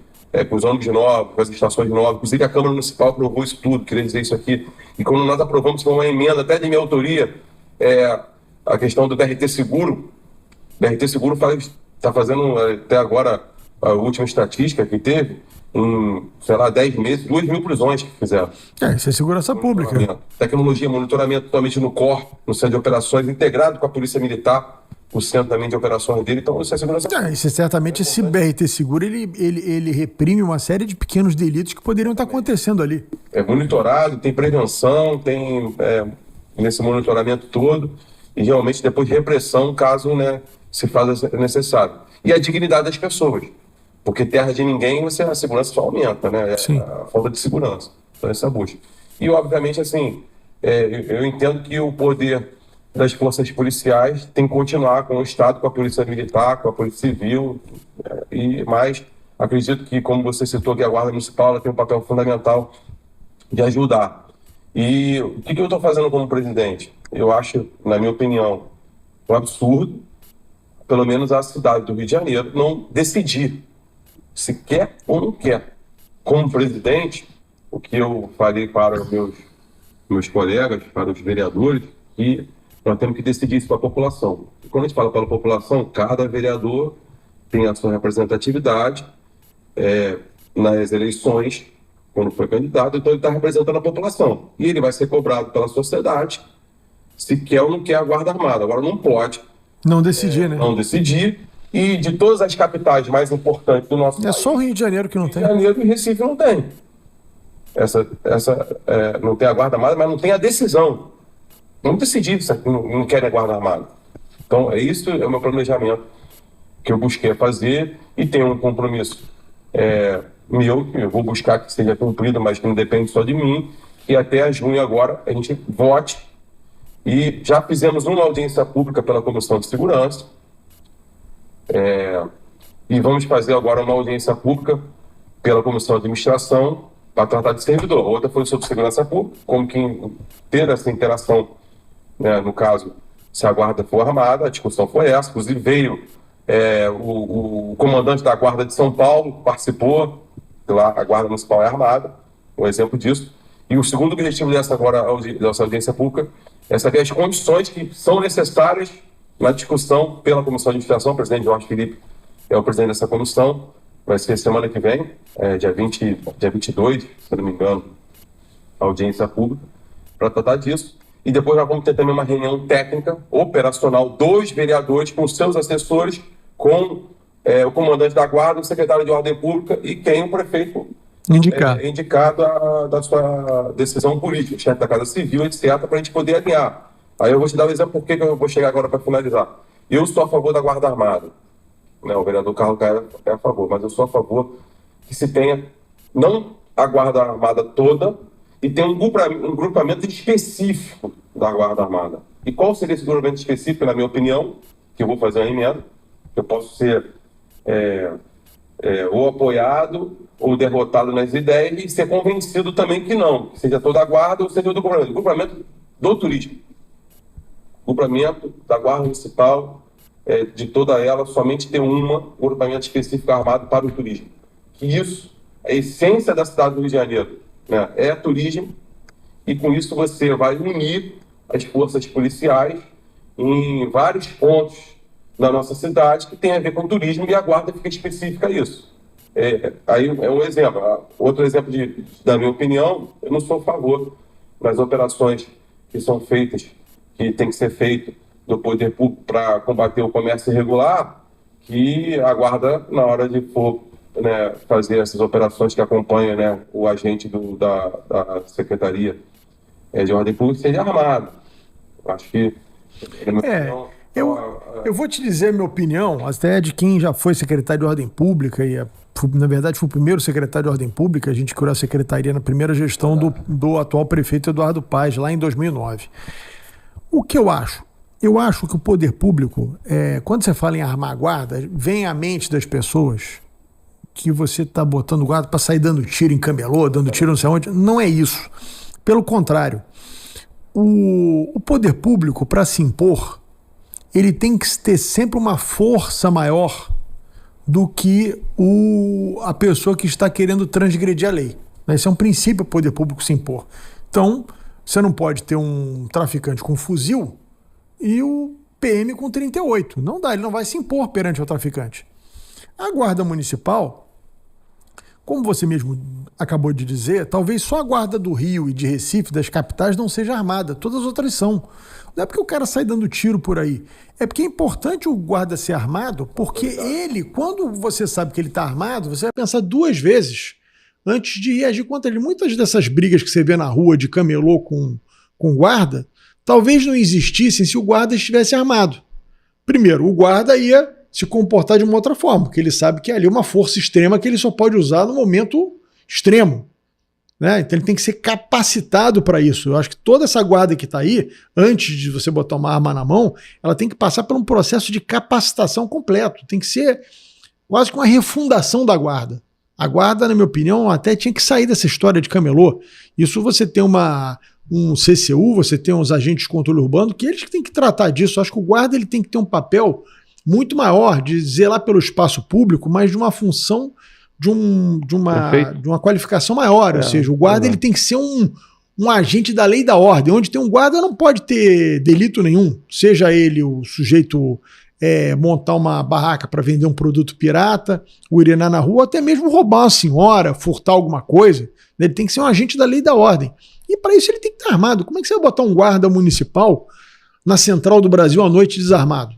S3: com os ônibus novos, com as estações novas, inclusive a Câmara Municipal aprovou isso tudo, queria dizer isso aqui. E quando nós aprovamos, foi uma emenda até de minha autoria, a questão do BRT Seguro. O BRT Seguro está fazendo, até agora, a última estatística que teve, em, sei lá, 10 meses, 2.000 prisões que fizeram.
S1: Isso é segurança pública.
S3: Tecnologia, monitoramento totalmente no COR, no Centro de Operações, integrado com a Polícia Militar, o centro também de operações dele, então isso é segurança pública.
S1: Isso certamente esse BRT Seguro, ele reprime uma série de pequenos delitos que poderiam estar acontecendo ali.
S3: É monitorado, tem prevenção, tem nesse monitoramento todo, e realmente depois repressão, caso, né, se faça necessário. E a dignidade das pessoas, porque terra de ninguém, a segurança só aumenta, né? A falta de segurança. Então essa busca. E obviamente, assim, eu entendo que o poder das forças policiais tem que continuar com o Estado, com a Polícia Militar, com a Polícia Civil, e mais, acredito que, como você citou, que a Guarda Municipal ela tem um papel fundamental de ajudar. E o que eu estou fazendo como presidente? Eu acho, na minha opinião, um absurdo, pelo menos a cidade do Rio de Janeiro, não decidir se quer ou não quer. Como presidente, o que eu falei para os meus colegas, para os vereadores, que nós temos que decidir isso para a população. E quando a gente fala para a população, cada vereador tem a sua representatividade nas eleições, quando foi candidato, então ele está representando a população. E ele vai ser cobrado pela sociedade se quer ou não quer a Guarda Armada. Agora não pode.
S1: Não decidir, né?
S3: Não decidir. E de todas as capitais mais importantes do nosso país...
S1: só o Rio de Janeiro que não tem.
S3: Rio de Janeiro e Recife não tem. Não tem a Guarda Armada, mas não tem a decisão. Não decidir se não querem a Guarda Armada. Então, isso é o meu planejamento que eu busquei fazer e tenho um compromisso meu, que eu vou buscar que seja cumprido, mas que não depende só de mim, e até junho agora a gente vote. E já fizemos uma audiência pública pela Comissão de Segurança, e vamos fazer agora uma audiência pública pela Comissão de Administração para tratar de servidor. A outra foi sobre segurança pública, como que ter essa interação, né, no caso, se a guarda for armada, a discussão foi essa. Inclusive veio o comandante da Guarda de São Paulo, participou, lá a Guarda Municipal é armada, um exemplo disso. E o segundo objetivo dessa audiência pública é saber as condições que são necessárias na discussão pela Comissão de Administração. O presidente Jorge Felipe é o presidente dessa comissão, vai ser semana que vem, dia 22, se não me engano, a audiência pública, para tratar disso. E depois nós vamos ter também uma reunião técnica, operacional, dos vereadores com seus assessores, com o comandante da Guarda, o secretário de Ordem Pública e quem o prefeito indicado da sua decisão política, o chefe da Casa Civil, etc., para a gente poder alinhar. Aí eu vou te dar um exemplo por que eu vou chegar agora para finalizar. Eu sou a favor da Guarda Armada. O vereador Carlos Caio é a favor, mas eu sou a favor que se tenha, não a Guarda Armada toda, e tenha um grupamento específico da Guarda Armada. E qual seria esse grupamento específico, na minha opinião, que eu vou fazer uma emenda, eu posso ser ou apoiado ou derrotado nas ideias e ser convencido também que não, que seja toda a Guarda ou seja do grupamento. O grupamento do turismo. O grupamento da Guarda Municipal, de toda ela, somente ter um grupamento específico armado para o turismo. Que isso, a essência da cidade do Rio de Janeiro, né, é turismo, e com isso você vai unir as forças policiais em vários pontos da nossa cidade que tem a ver com turismo, e a Guarda fica específica a isso. Aí é um exemplo. Outro exemplo da minha opinião, eu não sou a favor das operações que são feitas, que tem que ser feito do poder público para combater o comércio irregular, que a Guarda, na hora de for, né, fazer essas operações que acompanham, né, o agente da Secretaria de Ordem Pública, seja armado. Acho que...
S1: Eu vou te dizer a minha opinião, até de quem já foi secretário de Ordem Pública e na verdade, fui o primeiro secretário de Ordem Pública. A gente criou a secretaria na primeira gestão do atual prefeito Eduardo Paes, lá em 2009. O que eu acho? Eu acho que o poder público, quando você fala em armar a guarda, vem à mente das pessoas que você está botando guarda para sair dando tiro em camelô, dando tiro não sei onde. Não é isso. Pelo contrário, o poder público, para se impor, ele tem que ter sempre uma força maior do que a pessoa que está querendo transgredir a lei. Esse é um princípio do poder público se impor. Então, você não pode ter um traficante com fuzil e o PM com 38. Não dá, ele não vai se impor perante o traficante. A Guarda Municipal, como você mesmo acabou de dizer, talvez só a Guarda do Rio e de Recife, das capitais, não seja armada. Todas as outras são. Não é porque o cara sai dando tiro por aí. É porque é importante o guarda ser armado, porque ele, quando você sabe que ele está armado, você vai pensar 2 vezes antes de reagir contra ele. Muitas dessas brigas que você vê na rua de camelô com guarda, talvez não existissem se o guarda estivesse armado. Primeiro, o guarda ia se comportar de uma outra forma, porque ele sabe que ali é uma força extrema que ele só pode usar no momento extremo, né? Então ele tem que ser capacitado para isso. Eu acho que toda essa guarda que está aí, antes de você botar uma arma na mão, ela tem que passar por um processo de capacitação completo. Tem que ser quase que uma refundação da guarda. A guarda, na minha opinião, até tinha que sair dessa história de camelô. Isso você tem um CCU, você tem uns agentes de controle urbano, que eles que têm que tratar disso. Eu acho que o guarda ele tem que ter um papel muito maior de zelar pelo espaço público, mas de uma função de uma qualificação maior. Ou seja, o guarda ele tem que ser um agente da lei e da ordem. Onde tem um guarda não pode ter delito nenhum, seja ele o sujeito montar uma barraca para vender um produto pirata, urinar na rua, até mesmo roubar uma senhora, furtar alguma coisa. Ele tem que ser um agente da lei e da ordem. E para isso ele tem que estar armado. Como é que você vai botar um guarda municipal na Central do Brasil à noite desarmado?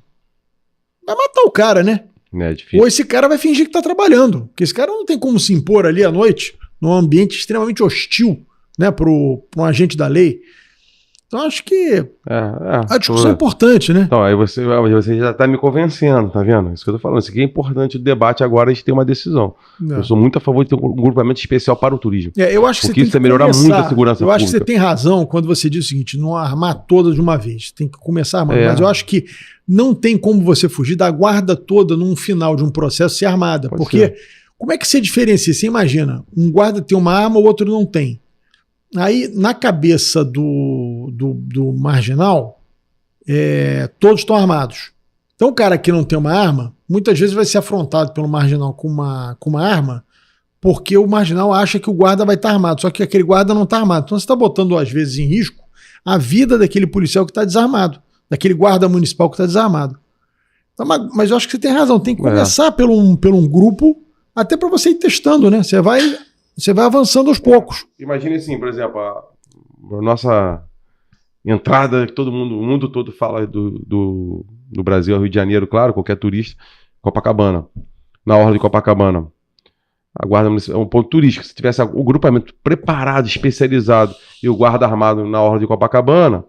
S1: Vai matar o cara, né?
S2: É difícil.
S1: Ou esse cara vai fingir que tá trabalhando. Porque esse cara não tem como se impor ali à noite, num ambiente extremamente hostil, né, para um agente da lei. Então acho que a discussão é importante, né?
S2: Então, aí você já tá me convencendo, tá vendo? Isso que eu tô falando. Isso aqui é importante o debate agora, a gente ter uma decisão. Eu sou muito a favor de ter um grupamento especial para o turismo.
S1: Eu acho que
S2: porque isso vai melhorar muito a segurança pública.
S1: Eu acho que você tem razão quando você diz o seguinte, não armar todas de uma vez. Tem que começar armando. Mas eu acho que não tem como você fugir da guarda toda num final de um processo ser armada. Porque como é que você diferencia? Você imagina, um guarda tem uma arma, o outro não tem. Aí, na cabeça do marginal, todos estão armados. Então, o cara que não tem uma arma, muitas vezes vai ser afrontado pelo marginal com uma arma, porque o marginal acha que o guarda vai estar armado, só que aquele guarda não está armado. Então, você está botando, às vezes, em risco a vida daquele policial que está desarmado, daquele guarda municipal que está desarmado. Então, mas eu acho que você tem razão, tem que começar por um grupo, até para você ir testando, né? Você vai avançando aos poucos.
S2: Imagine assim, por exemplo, a nossa entrada, que o mundo todo fala do Brasil ao Rio de Janeiro, claro, qualquer turista, Copacabana. Na orla de Copacabana. A Guarda Municipal é um ponto turístico. Se tivesse o grupamento preparado, especializado, e o guarda armado na orla de Copacabana,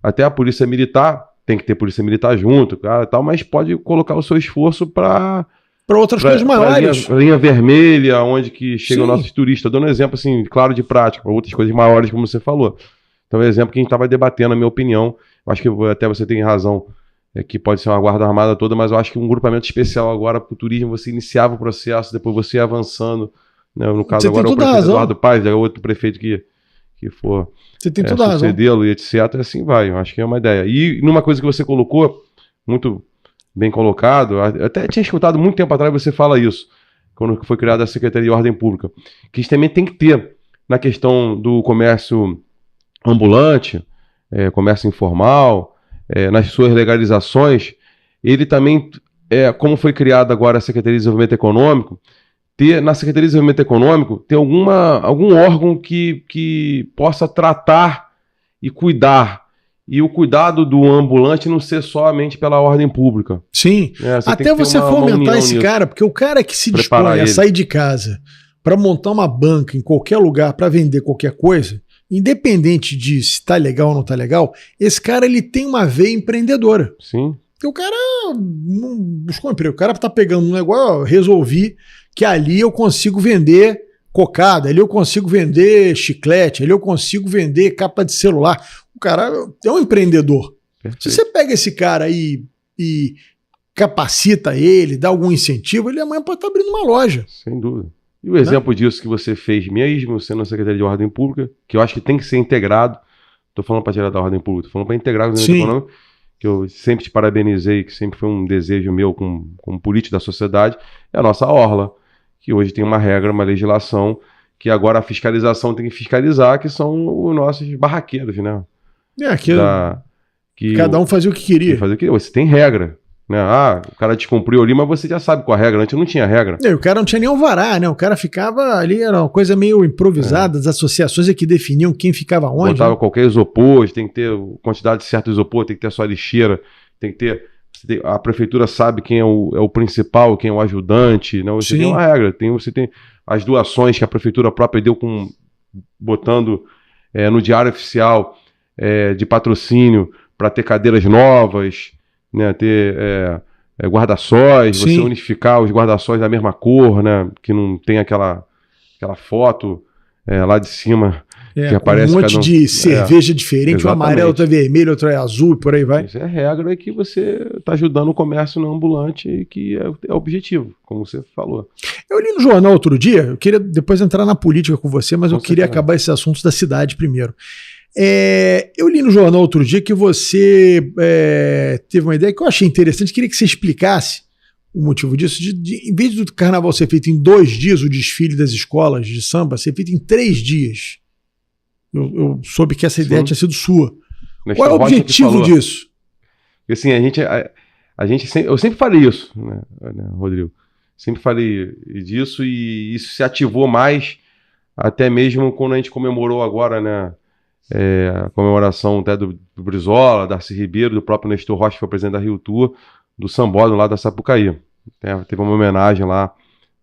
S2: até a polícia militar, tem que ter polícia militar junto, cara, tal, mas pode colocar o seu esforço para
S1: outras coisas maiores.
S2: Linha vermelha, onde que chegam os nossos turistas. Dando um exemplo, assim, claro, de prática, para outras coisas maiores, como você falou. Então, é um exemplo que a gente estava debatendo, na minha opinião. Eu acho que até você tem razão, que pode ser uma guarda armada toda, mas eu acho que um grupamento especial agora para o turismo, você iniciava o processo, depois você ia avançando. Né? No caso, você agora o prefeito Eduardo Paes, é outro prefeito que for sucedê-lo e etc. Assim vai, eu acho que é uma ideia. E numa coisa que você colocou, muito bem colocado, eu até tinha escutado muito tempo atrás você fala isso, quando foi criada a Secretaria de Ordem Pública, que a gente também tem que ter na questão do comércio ambulante, comércio informal, nas suas legalizações, ele também, como foi criada agora a Secretaria de Desenvolvimento Econômico, ter na Secretaria de Desenvolvimento Econômico, ter algum órgão que possa tratar e cuidar. E o cuidado do ambulante não ser somente pela ordem pública.
S1: Sim, até você fomentar esse cara, porque o cara que se dispõe a sair de casa para montar uma banca em qualquer lugar para vender qualquer coisa, independente de se está legal ou não está legal, esse cara ele tem uma veia empreendedora.
S2: Sim.
S1: Porque o cara não buscou emprego. O cara tá pegando um negócio, resolvi que ali eu consigo vender cocada, ali eu consigo vender chiclete, ali eu consigo vender capa de celular. O cara é um empreendedor. Perfeito. Se você pega esse cara aí e capacita ele, dá algum incentivo, ele amanhã pode estar abrindo uma loja.
S2: Sem dúvida. E o exemplo disso que você fez mesmo, sendo secretário de Ordem Pública, que eu acho que tem que ser integrado, estou falando para tirar da Ordem Pública, estou falando para integrar o governo econômico, que eu sempre te parabenizei, que sempre foi um desejo meu como político da sociedade, é a nossa orla, que hoje tem uma regra, uma legislação, que agora a fiscalização tem que fiscalizar, que são os nossos barraqueiros, né?
S1: Cada um fazia o que queria.
S2: Você tem regra. Né? O cara descumpriu ali, mas você já sabe qual a regra. Antes não tinha regra.
S1: O cara não tinha nem alvará, né? O cara ficava ali, era uma coisa meio improvisada, as associações é que definiam quem ficava onde.
S2: Botava qualquer isopor, tem que ter quantidade certa de isopor, tem que ter a sua lixeira, tem que ter. A prefeitura sabe quem é o principal, quem é o ajudante. Não, você tem uma regra. Você tem as doações que a prefeitura própria deu botando no diário oficial de patrocínio para ter cadeiras novas. Né, ter guarda-sóis, você unificar os guarda-sóis da mesma cor, né, que não tem aquela foto lá de cima que aparece
S1: um monte de cerveja diferente, um amarelo, outro é vermelho, outro é azul e por aí vai.
S2: Isso é a regra que você está ajudando o comércio não ambulante e que é o objetivo, como você falou.
S1: Eu li no jornal outro dia, eu queria depois entrar na política com você, mas eu queria acabar esses assuntos da cidade primeiro. Eu li no jornal outro dia que você teve uma ideia que eu achei interessante, queria que você explicasse o motivo disso, em vez do carnaval ser feito em 2 dias, o desfile das escolas de samba ser feito em 3 dias. Eu soube que essa ideia tinha sido sua. Qual é o objetivo disso?
S2: Assim, eu sempre falei isso, né, Rodrigo? Sempre falei disso e isso se ativou mais até mesmo quando a gente comemorou agora, né? A comemoração até do Brizola, Darcy Ribeiro, do próprio Nestor Rocha, que foi presidente da Rio Tour, do Sambódromo lá da Sapucaí. Teve uma homenagem lá,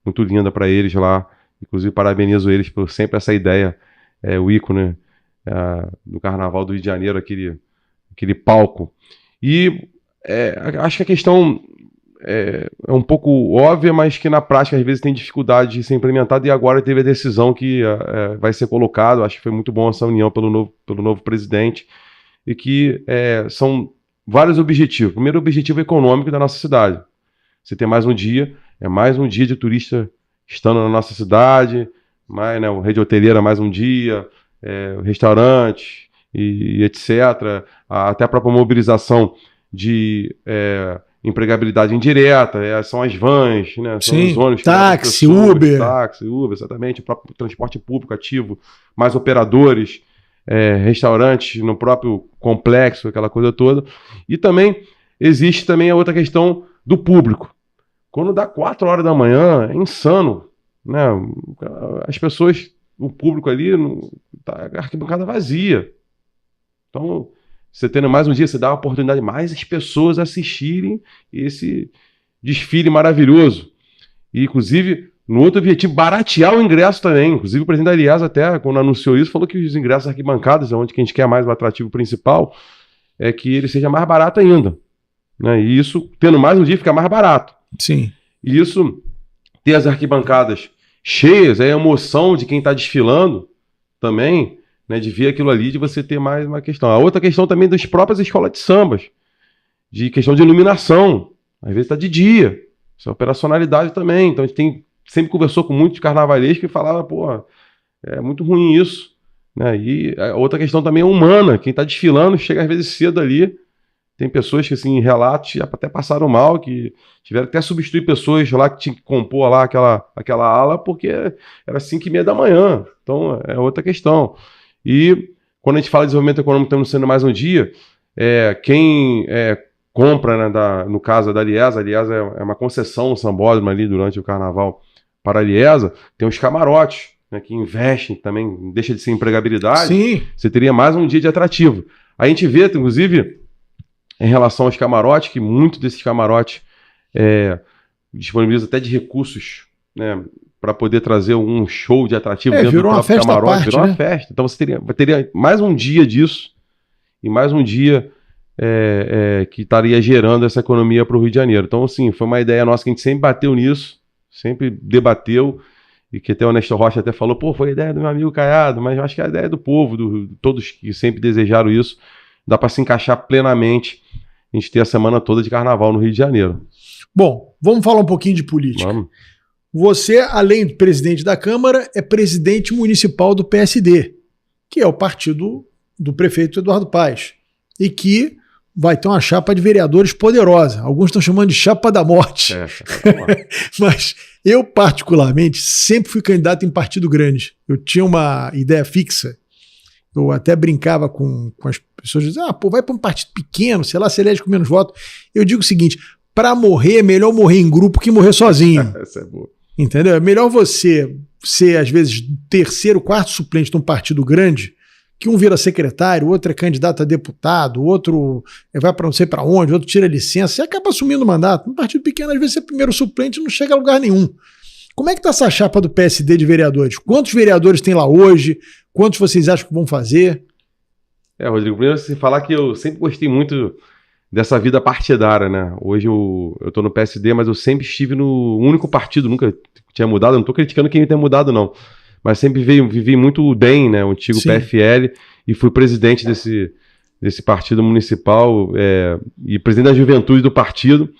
S2: muito linda para eles lá. Inclusive, parabenizo eles por sempre essa ideia, o ícone do Carnaval do Rio de Janeiro, aquele palco. E acho que a questão é um pouco óbvia, mas que na prática às vezes tem dificuldade de ser implementada, e agora teve a decisão que vai ser colocado. Acho que foi muito bom essa união pelo novo presidente, e que são vários objetivos. O primeiro objetivo econômico da nossa cidade. Você tem mais um dia de turista estando na nossa cidade, o rede hoteleira mais um dia, restaurante e etc. Até a própria mobilização de empregabilidade indireta, são as vans, né? São os ônibus,
S1: táxi, Uber,
S2: exatamente, o próprio transporte público ativo, mais operadores, restaurantes no próprio complexo, aquela coisa toda. E também existe também a outra questão do público. Quando dá 4 horas da manhã, é insano, né? As pessoas, o público ali, tá a arquibancada vazia. Então, você tendo mais um dia, você dá a oportunidade de mais as pessoas assistirem esse desfile maravilhoso. E, inclusive, no outro objetivo, baratear o ingresso também. Inclusive, o presidente da Aliás, até quando anunciou isso, falou que os ingressos arquibancadas, onde que a gente quer mais o atrativo principal, é que ele seja mais barato ainda. Né? E isso, tendo mais um dia, fica mais barato.
S1: Sim.
S2: E isso, ter as arquibancadas cheias, a emoção de quem está desfilando também, né, de ver aquilo ali, de você ter mais uma questão. A outra questão também das próprias escolas de sambas, de questão de iluminação. Às vezes está de dia. Isso é operacionalidade também. Então a gente sempre conversou com muitos carnavalescos que falavam, é muito ruim isso. Né? E a outra questão também é humana. Quem está desfilando chega às vezes cedo ali. Tem pessoas que, assim, em relatos, até passaram mal, que tiveram que até substituir pessoas lá que tinham que compor lá aquela ala, porque era 5h30 da manhã. Então é outra questão. E quando a gente fala de desenvolvimento econômico, estamos sendo mais um dia, quem compra, né, no caso da Aliesa é uma concessão, um sambódromo ali durante o carnaval para a Aliesa, tem os camarotes, né, que investem também, deixa de ser empregabilidade.
S1: Sim.
S2: Você teria mais um dia de atrativo. A gente vê, inclusive, em relação aos camarotes, que muitos desses camarotes disponibilizam até de recursos, né, para poder trazer um show de atrativo dentro do próprio camarote, virou uma festa. Então você teria mais um dia disso, e mais um dia que estaria gerando essa economia para o Rio de Janeiro. Então, assim, foi uma ideia nossa que a gente sempre bateu nisso, sempre debateu, e que até o Nestor Rocha até falou, pô, foi a ideia do meu amigo Caiado, mas eu acho que é a ideia do povo, todos que sempre desejaram isso, dá para se encaixar plenamente a gente ter a semana toda de carnaval no Rio de Janeiro.
S1: Bom, vamos falar um pouquinho de política.
S2: Vamos.
S1: Você, além de presidente da Câmara, é presidente municipal do PSD, que é o partido do prefeito Eduardo Paes, e que vai ter uma chapa de vereadores poderosa. Alguns estão chamando de chapa da morte. Mas eu, particularmente, sempre fui candidato em partido grande. Eu tinha uma ideia fixa. Eu até brincava com as pessoas, diziam, vai para um partido pequeno, sei lá, se elege com menos votos. Eu digo o seguinte, para morrer, é melhor morrer em grupo que morrer sozinho.
S2: Essa é boa.
S1: Entendeu? É melhor você ser, às vezes, terceiro, quarto suplente de um partido grande, que um vira secretário, outro é candidato a deputado, outro vai para não sei para onde, outro tira licença, você acaba assumindo o mandato. Um partido pequeno, às vezes, ser primeiro suplente não chega a lugar nenhum. Como é que está essa chapa do PSD de vereadores? Quantos vereadores tem lá hoje? Quantos vocês acham que vão fazer?
S2: Rodrigo, primeiro você falar que eu sempre gostei muito dessa vida partidária, né? Hoje eu estou no PSD, mas eu sempre estive no único partido, nunca tinha mudado, eu não estou criticando quem tem mudado, não. Mas sempre vivi muito o DEM, né? O antigo
S1: Sim.
S2: PFL, e fui presidente desse partido municipal e presidente da juventude do partido,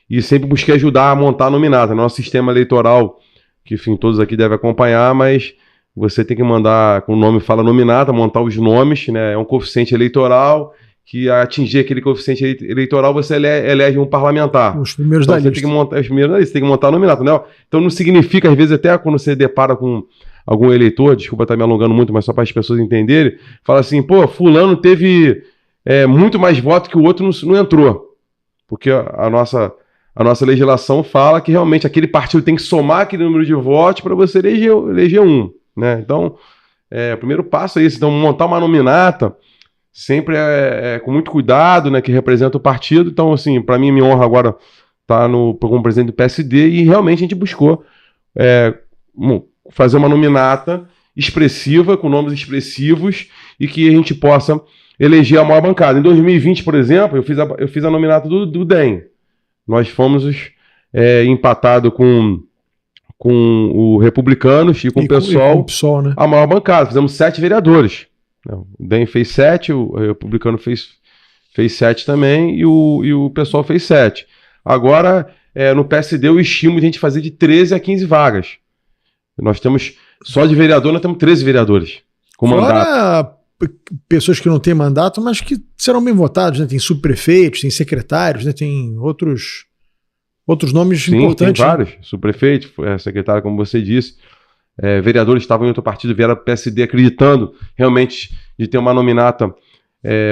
S2: e sempre busquei ajudar a montar a nominata. Nosso sistema eleitoral, que enfim, todos aqui devem acompanhar, mas você tem que mandar, com o nome fala nominata, montar os nomes, né? É um coeficiente eleitoral, que a atingir aquele coeficiente eleitoral você elege um parlamentar.
S1: Os primeiros
S2: então,
S1: da
S2: você
S1: lista.
S2: tem que montar os primeiros da lista, tem que montar a nominata, né? Então não significa, às vezes, até quando você depara com algum eleitor, desculpa estar me alongando muito, mas só para as pessoas entenderem, fala assim, pô, fulano teve muito mais voto que o outro, não entrou. Porque a nossa legislação fala que realmente aquele partido tem que somar aquele número de votos para você eleger um, né? Então, o primeiro passo é isso. Então, montar uma nominata sempre com muito cuidado, né, que representa o partido. Então, assim, para mim, me honra agora estar como presidente do PSD, e realmente a gente buscou fazer uma nominata expressiva, com nomes expressivos, e que a gente possa eleger a maior bancada. Em 2020, por exemplo, eu fiz a nominata do DEM. Nós fomos empatados com o Republicanos e com o PSOL, né? A maior bancada. Fizemos 7 vereadores. O DEM fez 7, o Republicano fez 7 também, e o PSOL fez 7. Agora, no PSD, o estímulo de a gente fazer de 13 a 15 vagas. Nós temos, só de vereador, nós temos 13 vereadores com mandato.
S1: Pessoas que não têm mandato, mas que serão bem votados, né? Tem subprefeitos, tem secretários, né? Tem outros nomes importantes.
S2: Tem vários. Né? Subprefeito, secretário, como você disse. Vereadores estavam em outro partido, vieram para o PSD acreditando realmente de ter uma nominata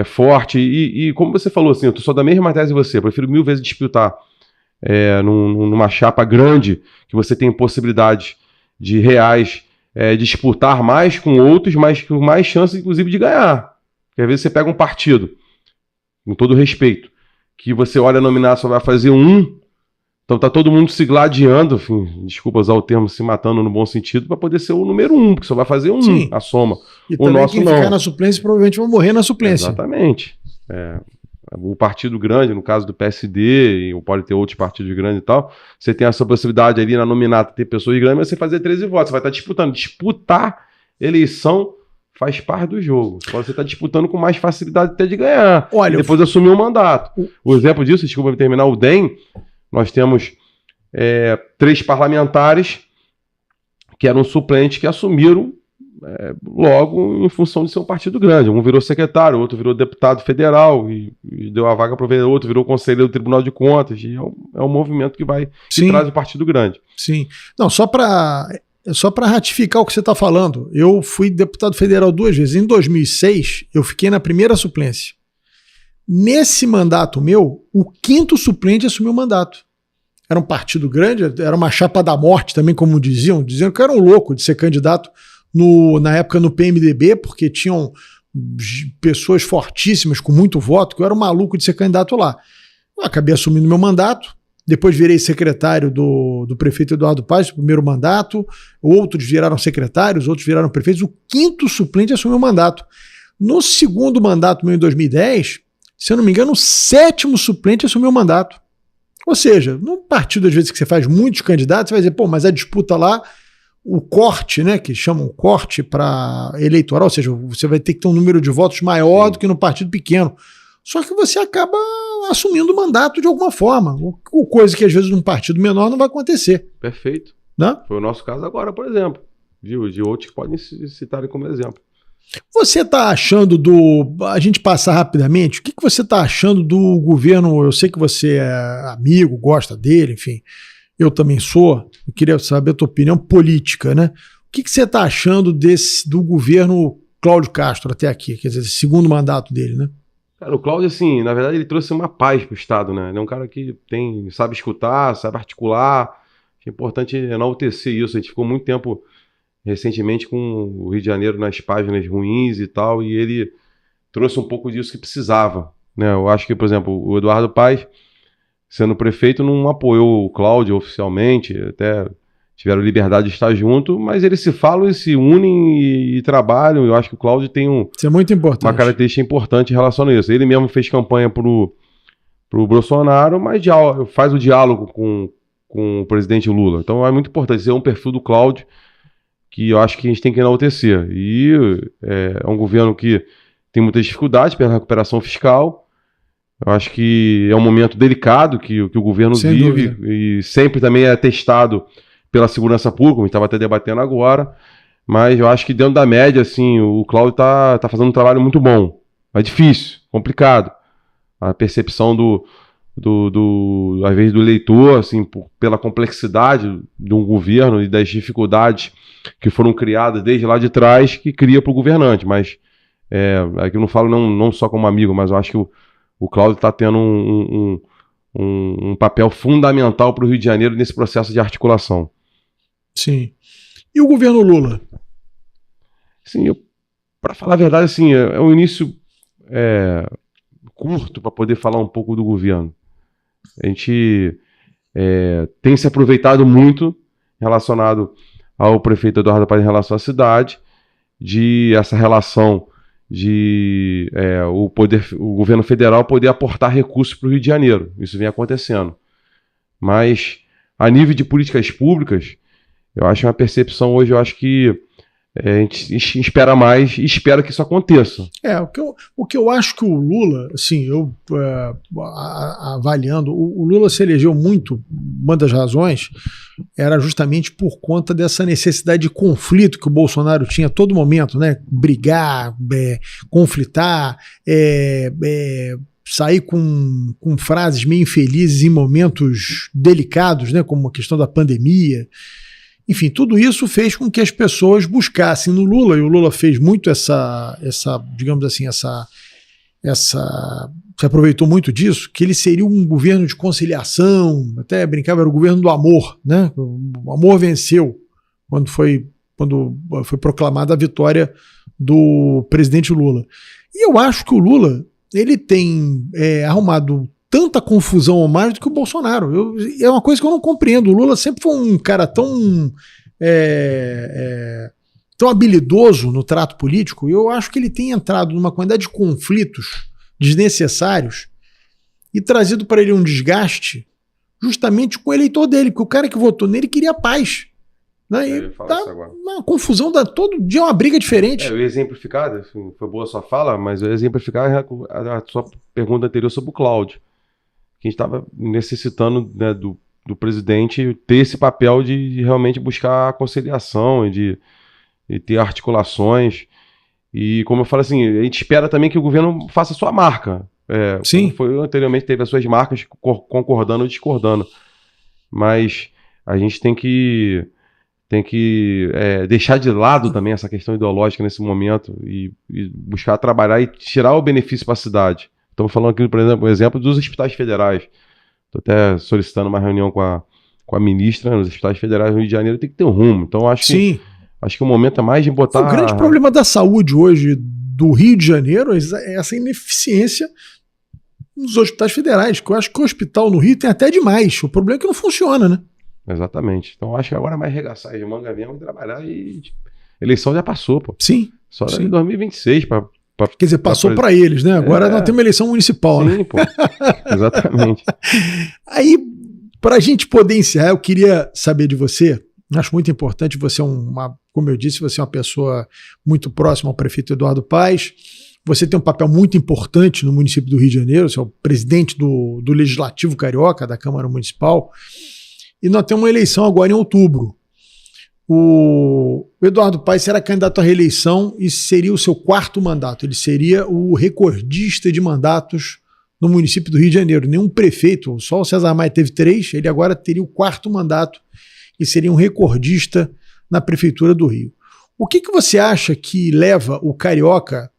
S2: forte. E como você falou, assim, eu sou da mesma tese que você, eu prefiro 1000 vezes disputar numa chapa grande, que você tem possibilidade de reais disputar mais com outros, mas com mais chance, inclusive, de ganhar. Porque às vezes você pega um partido, com todo respeito, que você olha nominar, só vai fazer um, então tá todo mundo se gladiando, enfim, desculpa usar o termo, se matando no bom sentido, para poder ser o número 1, porque só vai fazer um, a soma.
S1: E o nosso quem ficar na suplência provavelmente vai morrer na suplência.
S2: Exatamente. O partido grande, no caso do PSD, ou pode ter outros partidos grandes e tal, você tem essa possibilidade ali na nominata ter pessoas grandes, mas você fazer 13 votos, você vai estar disputando. Disputar eleição faz parte do jogo. Você está disputando com mais facilidade até de ganhar.
S1: Olha,
S2: e depois assumir o mandato. O exemplo disso, desculpa me terminar, o DEM, nós temos 3 parlamentares que eram suplentes que assumiram logo em função de ser um partido grande. Um virou secretário, outro virou deputado federal e deu a vaga para o vereador, outro virou conselheiro do Tribunal de Contas. E é um movimento que traz o partido grande.
S1: Sim. Não, só para ratificar o que você está falando, eu fui deputado federal 2 vezes. Em 2006, eu fiquei na primeira suplência. Nesse mandato meu, o 5º suplente assumiu o mandato. Era um partido grande, era uma chapa da morte também, como diziam que eu era um louco de ser candidato na época no PMDB, porque tinham pessoas fortíssimas com muito voto, que eu era um maluco de ser candidato lá. Eu acabei assumindo meu mandato, depois virei secretário do prefeito Eduardo Paes, no primeiro mandato, outros viraram secretários, outros viraram prefeitos, o 5º suplente assumiu o mandato. No segundo mandato meu, em 2010, se eu não me engano, o 7º suplente assumiu o mandato. Ou seja, num partido, às vezes, que você faz muitos candidatos, você vai dizer, pô, mas a disputa lá, o corte, né, que chamam corte para eleitoral, ou seja, você vai ter que ter um número de votos maior do que no partido pequeno. Só que você acaba assumindo o mandato de alguma forma, coisa que às vezes num partido menor não vai acontecer.
S2: Perfeito.
S1: Né?
S2: Foi o nosso caso agora, por exemplo. Viu? De outros que podem citarem como exemplo.
S1: Você está achando a gente passar rapidamente, o que você está achando do governo? Eu sei que você é amigo, gosta dele, enfim, eu também sou. Eu queria saber a tua opinião política, né? O que você está achando do governo Cláudio Castro até aqui, quer dizer, esse segundo mandato dele, né?
S2: Cara, o Cláudio, assim, na verdade, ele trouxe uma paz pro Estado, né? Ele é um cara que sabe escutar, sabe articular. É importante enaltecer isso. A gente ficou muito tempo recentemente com o Rio de Janeiro nas páginas ruins e tal, e ele trouxe um pouco disso que precisava, né? Eu acho que, por exemplo, o Eduardo Paes, sendo prefeito, não apoiou o Cláudio oficialmente, até tiveram liberdade de estar junto, mas eles se falam e se unem e trabalham. Eu acho que o Cláudio tem
S1: isso é muito importante.
S2: Uma característica importante em relação a isso. Ele mesmo fez campanha pro Bolsonaro, mas faz o diálogo com o presidente Lula. Então é muito importante. Esse é um perfil do Cláudio que eu acho que a gente tem que enaltecer. E é um governo que tem muitas dificuldades pela recuperação fiscal. Eu acho que é um momento delicado que o governo
S1: sem
S2: vive,
S1: dúvida.
S2: E sempre também é testado pela segurança pública, a gente estava até debatendo agora, mas eu acho que dentro da média, assim, o Cláudio tá fazendo um trabalho muito bom. É difícil, complicado. A percepção às vezes, do eleitor, assim, pela complexidade de um governo e das dificuldades que foram criadas desde lá de trás, que cria para o governante. Mas aqui eu não falo não só como amigo, mas eu acho que o Cláudio está tendo um papel fundamental para o Rio de Janeiro nesse processo de articulação.
S1: Sim. E o governo Lula?
S2: Sim, para falar a verdade, assim, é um início curto para poder falar um pouco do governo. A gente tem se aproveitado muito relacionado ao prefeito Eduardo Paes em relação à cidade, de essa relação de o governo federal poder aportar recursos para o Rio de Janeiro. Isso vem acontecendo. Mas, a nível de políticas públicas, eu acho uma percepção hoje, eu acho que a gente espera mais e espera que isso aconteça.
S1: O que eu acho que o Lula, assim, avaliando, o Lula se elegeu muito, uma das razões era justamente por conta dessa necessidade de conflito que o Bolsonaro tinha a todo momento, né? Brigar, conflitar, sair com frases meio infelizes em momentos delicados, né? Como a questão da pandemia. Enfim, tudo isso fez com que as pessoas buscassem no Lula, e o Lula fez muito digamos assim, se aproveitou muito disso, que ele seria um governo de conciliação, até brincava, era o governo do amor, né? O amor venceu quando foi proclamada a vitória do presidente Lula. E eu acho que o Lula, ele tem arrumado tanta confusão ou mais do que o Bolsonaro. É uma coisa que eu não compreendo. O Lula sempre foi um cara tão habilidoso no trato político, e eu acho que ele tem entrado numa quantidade de conflitos desnecessários e trazido para ele um desgaste justamente com o eleitor dele, porque o cara que votou nele queria paz. Né? E tá uma confusão, todo dia é uma briga diferente.
S2: Eu ia exemplificar, assim, foi boa a sua fala, mas eu ia exemplificar a sua pergunta anterior sobre o Cláudio. Que a gente estava necessitando, né, do presidente ter esse papel de realmente buscar a conciliação e de ter articulações. E como eu falo assim, a gente espera também que o governo faça a sua marca.
S1: Sim.
S2: Como foi anteriormente, teve as suas marcas concordando ou discordando. Mas a gente tem que deixar de lado também essa questão ideológica nesse momento e buscar trabalhar e tirar o benefício para a cidade. Estamos falando aqui, por exemplo, dos hospitais federais. Estou até solicitando uma reunião com a ministra nos hospitais federais do Rio de Janeiro. Tem que ter um rumo. Então, acho que o momento é mais de botar...
S1: O grande problema da saúde hoje do Rio de Janeiro é essa ineficiência nos hospitais federais, que eu acho que o hospital no Rio tem até demais. O problema é que não funciona, né?
S2: Exatamente. Então, acho que agora é mais arregaçar de manga mesmo, trabalhar e... Eleição já passou, pô.
S1: Sim.
S2: Só em 2026 para
S1: Quer dizer, passou para eles, né? Agora nós temos uma eleição municipal,
S2: sim,
S1: né?
S2: Pô. Exatamente.
S1: Aí, para a gente poder encerrar, eu queria saber de você, acho muito importante, você como eu disse, você é uma pessoa muito próxima ao prefeito Eduardo Paes, você tem um papel muito importante no município do Rio de Janeiro, você é o presidente do Legislativo Carioca, da Câmara Municipal, e nós temos uma eleição agora em outubro. O Eduardo Paes será candidato à reeleição e seria o seu 4º mandato. Ele seria o recordista de mandatos no município do Rio de Janeiro. Nenhum prefeito, só o César Maia teve 3, ele agora teria o 4º mandato e seria um recordista na prefeitura do Rio. O que você acha que leva o carioca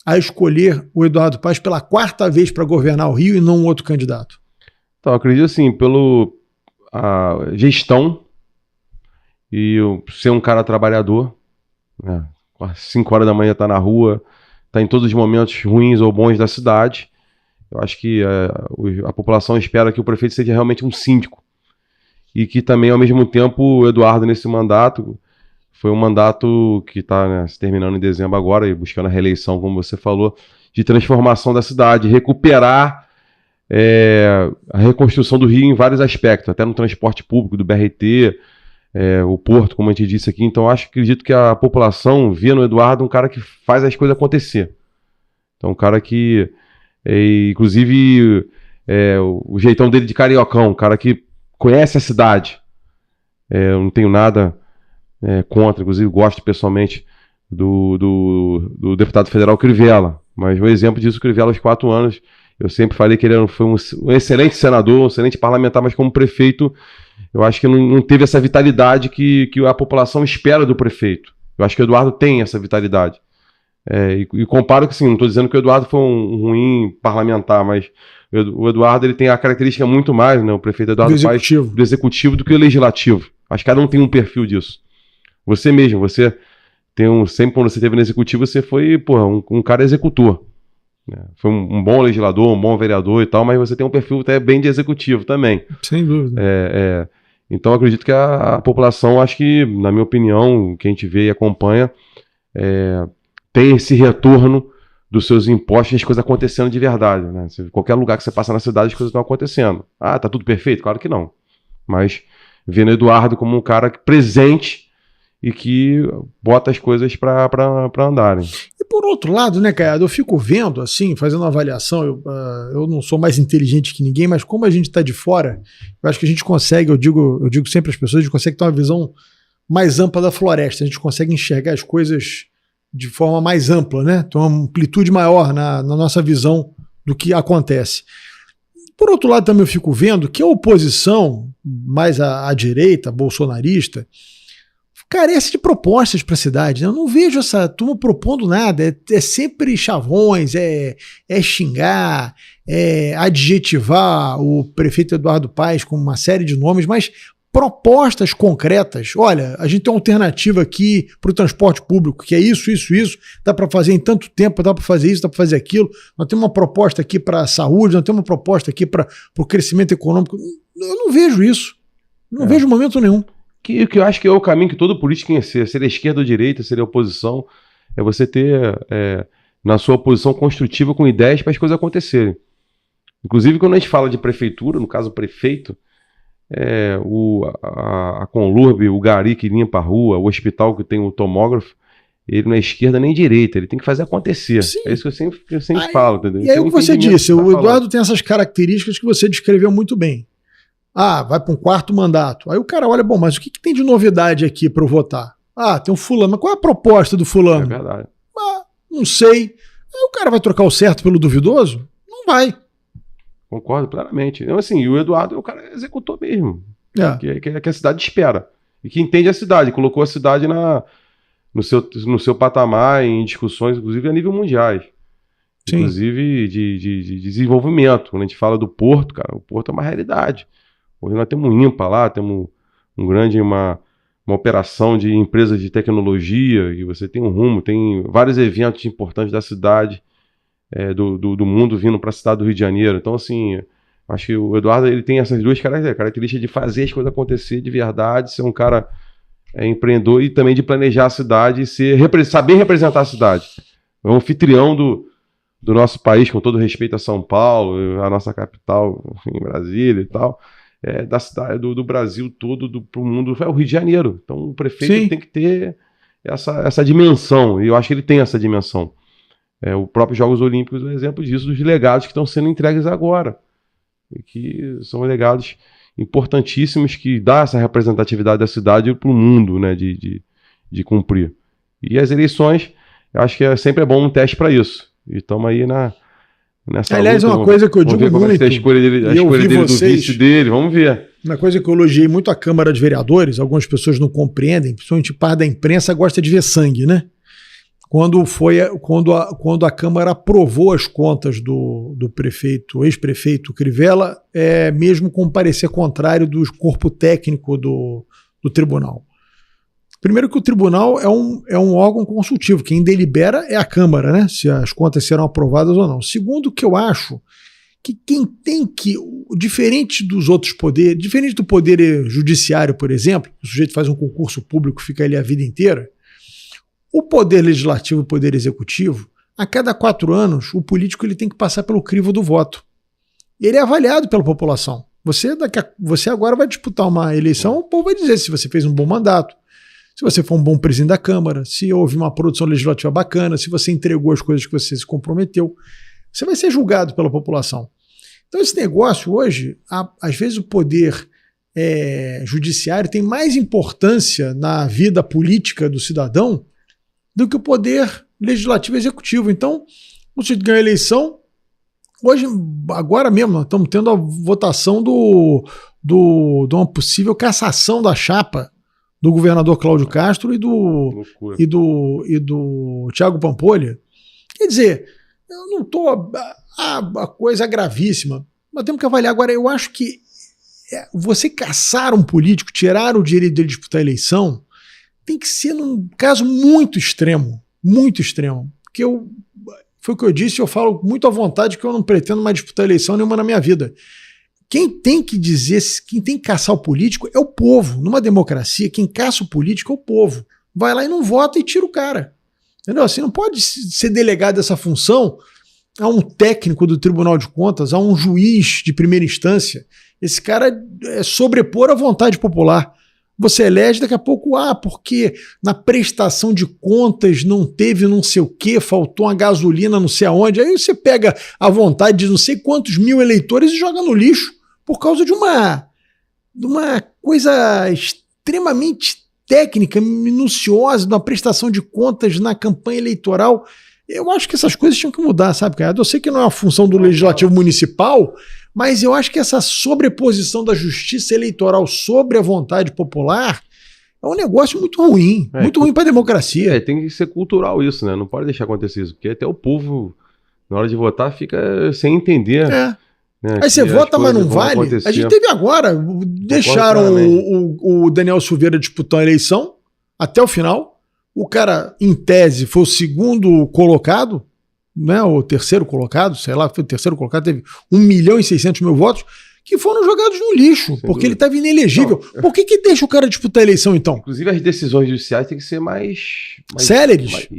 S1: a escolher o Eduardo Paes pela 4ª vez para governar o Rio e não um outro candidato?
S2: Então, eu acredito assim, a gestão e ser um cara trabalhador, né? Às 5 horas da manhã tá na rua, tá em todos os momentos ruins ou bons da cidade. Eu acho que a população espera que o prefeito seja realmente um síndico e que também, ao mesmo tempo, o Eduardo, nesse mandato, foi um mandato que está, né, se terminando em dezembro agora e buscando a reeleição, como você falou, de transformação da cidade, recuperar a reconstrução do Rio em vários aspectos, até no transporte público, do BRT, o Porto, como a gente disse aqui. Então, acredito que a população vê no Eduardo um cara que faz as coisas acontecer. Então, um cara que, inclusive, o jeitão dele de cariocão, um cara que conhece a cidade. Eu não tenho nada contra, inclusive gosto pessoalmente do deputado federal Crivella, mas o exemplo disso, o Crivella aos 4 anos, eu sempre falei que ele foi um excelente senador, um excelente parlamentar, mas como prefeito, eu acho que não teve essa vitalidade que a população espera do prefeito. Eu acho que o Eduardo tem essa vitalidade. E comparo que, sim, não estou dizendo que o Eduardo foi um ruim parlamentar, mas o Eduardo ele tem a característica muito mais, né, o prefeito Eduardo Paes, do executivo do que o legislativo. Acho que cada um tem um perfil disso. Você mesmo, você tem sempre quando você esteve no executivo, você foi um cara executor. Né? Foi um bom legislador, um bom vereador e tal, mas você tem um perfil até bem de executivo também.
S1: Sem dúvida.
S2: Então acredito que a população, acho que, na minha opinião, quem te vê e acompanha, tem esse retorno dos seus impostos e as coisas acontecendo de verdade. Né? Qualquer lugar que você passa na cidade, as coisas estão acontecendo. Ah, tá tudo perfeito? Claro que não. Mas vendo o Eduardo como um cara presente e que bota as coisas para andarem. E
S1: por outro lado, né, Caiado, eu fico vendo, assim, fazendo uma avaliação, eu não sou mais inteligente que ninguém, mas como a gente está de fora, eu acho que a gente consegue, eu digo sempre às pessoas, a gente consegue ter uma visão mais ampla da floresta, a gente consegue enxergar as coisas de forma mais ampla, né? Tem uma amplitude maior na nossa visão do que acontece. Por outro lado, também eu fico vendo que a oposição, mais à direita, bolsonarista, carece de propostas para a cidade. Eu não vejo essa turma propondo nada. É sempre chavões, é xingar, é adjetivar o prefeito Eduardo Paes com uma série de nomes, mas propostas concretas. Olha, a gente tem uma alternativa aqui para o transporte público, que é isso, dá para fazer em tanto tempo, dá para fazer isso, dá para fazer aquilo. Nós temos uma proposta aqui para a saúde, nós temos uma proposta aqui para o crescimento econômico. Eu não vejo isso. Não vejo momento nenhum.
S2: Que eu acho que é o caminho que todo político tem que ser. Seria esquerda ou direita, seria oposição. É você ter, na sua oposição construtiva, com ideias para as coisas acontecerem. Inclusive, quando a gente fala de prefeitura, no caso prefeito, a Conlurb, o gari que limpa a rua, o hospital que tem o tomógrafo, ele não é esquerda nem direita, ele tem que fazer acontecer. Sim. É isso que eu sempre falo. Entendeu?
S1: E aí o que você disse, o Eduardo tem essas características que você descreveu muito bem. Ah, vai para um 4º mandato. Aí o cara olha, bom, mas o que tem de novidade aqui para eu votar? Ah, tem um fulano, mas qual é a proposta do fulano?
S2: É verdade.
S1: Ah, não sei. Aí o cara vai trocar o certo pelo duvidoso? Não vai.
S2: Concordo plenamente. Então, assim, o Eduardo é o cara executor mesmo. Que a cidade espera. E que entende a cidade. Colocou a cidade no seu patamar, em discussões, inclusive a nível mundiais. Sim. Inclusive de desenvolvimento. Quando a gente fala do Porto, cara, o Porto é uma realidade. Hoje nós temos um IMPA lá, temos uma operação de empresas de tecnologia, e você tem um rumo, tem vários eventos importantes da cidade, do mundo vindo para a cidade do Rio de Janeiro. Então, assim, acho que o Eduardo ele tem essas duas características de fazer as coisas acontecer de verdade, ser um cara empreendedor e também de planejar a cidade e saber representar a cidade. é um anfitrião do nosso país, com todo respeito a São Paulo, a nossa capital, em Brasília e tal, da cidade, do Brasil todo, pro mundo, é o Rio de Janeiro. Então o prefeito tem que ter essa dimensão, e eu acho que ele tem essa dimensão. O próprio Jogos Olímpicos é um exemplo disso, dos legados que estão sendo entregues agora, e que são legados importantíssimos, que dá essa representatividade da cidade para o mundo, né, de cumprir. E as eleições, eu acho que sempre é bom um teste para isso. E estamos aí nessa
S1: aliás,
S2: luta.
S1: Uma coisa que eu digo muito,
S2: como é que a escolha dele, do vice dele, vamos ver.
S1: Uma coisa que eu elogiei muito a Câmara de Vereadores, algumas pessoas não compreendem, principalmente parte da imprensa gosta de ver sangue, né? Quando a Câmara aprovou as contas do prefeito, ex-prefeito Crivella, mesmo com parecer contrário do corpo técnico do tribunal. Primeiro que o tribunal é um órgão consultivo, quem delibera é a Câmara, né? Se as contas serão aprovadas ou não. Segundo, que eu acho que quem tem que, diferente dos outros poderes, diferente do poder judiciário, por exemplo, o sujeito faz um concurso público, fica ali a vida inteira, o poder legislativo e o poder executivo, a cada 4 anos, o político ele tem que passar pelo crivo do voto. Ele é avaliado pela população. Você agora vai disputar uma eleição, o povo vai dizer se você fez um bom mandato, se você for um bom presidente da Câmara, se houve uma produção legislativa bacana, se você entregou as coisas que você se comprometeu, você vai ser julgado pela população. Então esse negócio hoje, às vezes o poder judiciário tem mais importância na vida política do cidadão do que o poder legislativo e executivo. Então, o sujeito ganha a eleição, hoje, agora mesmo, nós estamos tendo a votação de uma possível cassação da chapa do governador Cláudio Castro e do Thiago Pampolha. Quer dizer, eu não estou... A coisa é gravíssima. Nós temos que avaliar. Agora, eu acho que você caçar um político, tirar o direito dele de disputar a eleição, tem que ser num caso muito extremo. Muito extremo. Porque foi o que eu disse, eu falo muito à vontade que eu não pretendo mais disputar eleição nenhuma na minha vida. Quem tem que dizer, quem tem que caçar o político é o povo. Numa democracia, quem caça o político é o povo. Vai lá e não vota e tira o cara. Entendeu? Assim, não pode ser delegado essa função a um técnico do Tribunal de Contas, a um juiz de primeira instância. Esse cara é sobrepor a vontade popular. Você elege daqui a pouco, porque na prestação de contas não teve não sei o que, faltou uma gasolina não sei aonde. Aí você pega a vontade de não sei quantos mil eleitores e joga no lixo por causa de uma coisa extremamente técnica, minuciosa, de uma prestação de contas na campanha eleitoral. Eu acho que essas coisas tinham que mudar, sabe, cara? Eu sei que não é uma função do legislativo municipal, mas eu acho que essa sobreposição da justiça eleitoral sobre a vontade popular é um negócio muito ruim, muito ruim para a democracia.
S2: Tem que ser cultural isso, né? Não pode deixar acontecer isso, porque até o povo, na hora de votar, fica sem entender. Né?
S1: Aí você vota, mas não vale. Acontecer. A gente teve agora, deixaram o Daniel Silveira disputar a eleição até o final. O cara, em tese, foi o segundo colocado, né, o terceiro colocado, sei lá, foi o terceiro colocado, teve 1.600.000 votos, que foram jogados no lixo, porque ele estava inelegível. Não. Por que deixa o cara disputar a eleição, então?
S2: Inclusive, as decisões judiciais têm que ser mais
S1: céleres.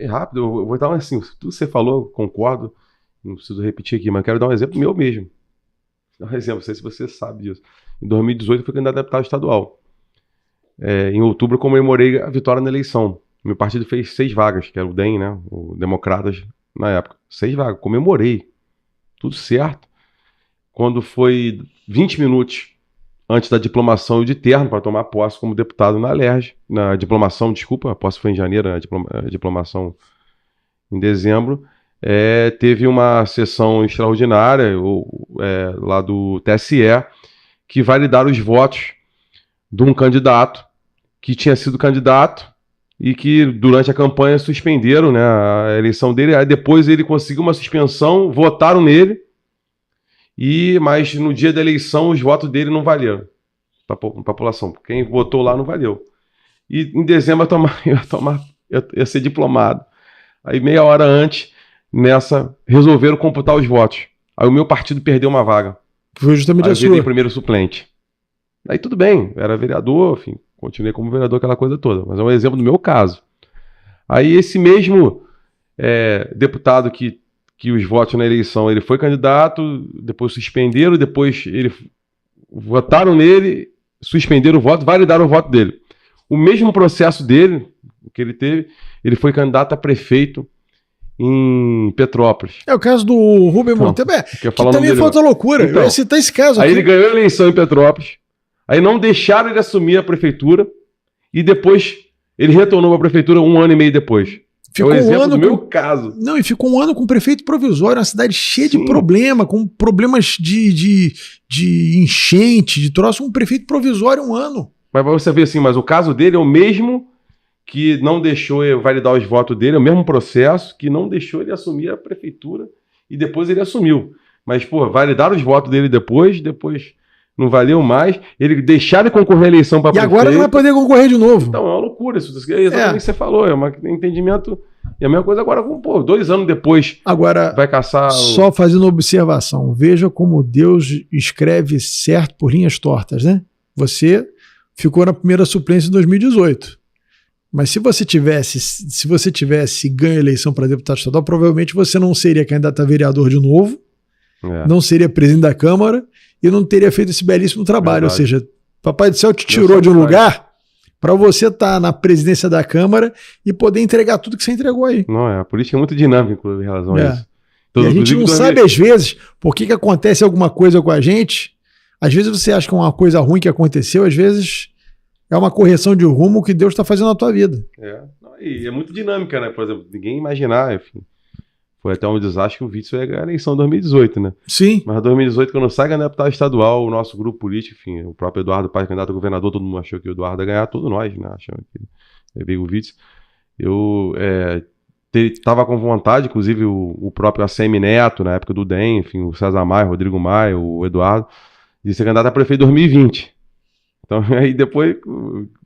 S2: Rápido. Eu vou dar assim, tudo que você falou, concordo, não preciso repetir aqui, mas quero dar um exemplo meu mesmo. Dar um exemplo, não sei se você sabe disso. Em 2018, eu fui candidato a deputado estadual. Em outubro, eu comemorei a vitória na eleição. Meu partido fez 6 vagas, que era o DEM, né? O Democratas, na época. 6 vagas, comemorei. Tudo certo. Quando foi 20 minutos antes da diplomação e de terno para tomar posse como deputado na LERJ, na diplomação, desculpa, a posse foi em janeiro, a diplomação em dezembro, teve uma sessão extraordinária lá do TSE que validaram os votos de um candidato que tinha sido candidato e que durante a campanha suspenderam, né, a eleição dele. Aí depois ele conseguiu uma suspensão, votaram nele, mas no dia da eleição os votos dele não valeram para a população. Quem votou lá não valeu. E em dezembro eu ia ser diplomado. Aí meia hora antes, resolveram computar os votos. Aí o meu partido perdeu uma vaga.
S1: Foi justamente a sua.
S2: Eu virei primeiro suplente. Aí tudo bem, era vereador, enfim, continuei como vereador, aquela coisa toda. Mas é um exemplo do meu caso. Aí esse mesmo deputado que os votos na eleição, ele foi candidato, depois suspenderam, depois votaram nele, suspenderam o voto, validaram o voto dele. O mesmo processo dele, que ele teve, ele foi candidato a prefeito em Petrópolis.
S1: É o caso do Rubem Monteiro, que também foi outra loucura.
S2: Então,
S1: eu ia citar esse caso
S2: aí
S1: aqui.
S2: ele ganhou a eleição em Petrópolis, aí não deixaram ele assumir a prefeitura, e depois ele retornou para a prefeitura 1 ano e meio depois.
S1: Ficou
S2: é o exemplo do meu caso.
S1: Não, e ficou 1 ano com prefeito provisório, uma cidade cheia de problema, com problemas de enchente, de troço, um prefeito provisório 1 ano.
S2: Mas você vê assim, mas o caso dele é o mesmo que não deixou ele validar os votos dele, é o mesmo processo que não deixou ele assumir a prefeitura e depois ele assumiu. Mas, pô, validaram os votos dele depois não valeu mais, ele deixaram de concorrer à eleição para prefeito.
S1: E agora não vai poder concorrer de novo.
S2: Então, é uma loucura isso. É exatamente o que você falou, é um entendimento. E a mesma coisa agora, 2 anos depois,
S1: agora,
S2: vai caçar...
S1: Só fazendo uma observação, veja como Deus escreve certo por linhas tortas, né? Você ficou na primeira suplência em 2018. Mas se você tivesse ganho a eleição para deputado estadual, provavelmente você não seria candidato a vereador de novo, não seria presidente da Câmara e não teria feito esse belíssimo trabalho. Verdade. Ou seja, Papai do Céu te tirou de um lugar para você estar na presidência da Câmara e poder entregar tudo que você entregou aí.
S2: Não, a política é muito dinâmica em relação a isso.
S1: Então, e a gente não sabe, às vezes, por que acontece alguma coisa com a gente. Às vezes você acha que é uma coisa ruim que aconteceu, às vezes é uma correção de rumo que Deus está fazendo na tua vida.
S2: E é muito dinâmica, né? Por exemplo, ninguém imaginar, enfim. Foi até um desastre que o Witzel ia ganhar a eleição em 2018, né?
S1: Sim.
S2: Mas em 2018, quando sai a deputado estadual, o nosso grupo político, enfim, o próprio Eduardo Paes, candidato a governador, todo mundo achou que o Eduardo ia ganhar, todos nós, né? Achamos que veio o Witzel. Eu estava com vontade, inclusive o próprio ACM Neto, na época do DEM, enfim, o César Maia, o Rodrigo Maia, o Eduardo, de ser candidato a prefeito em 2020. Então, aí depois,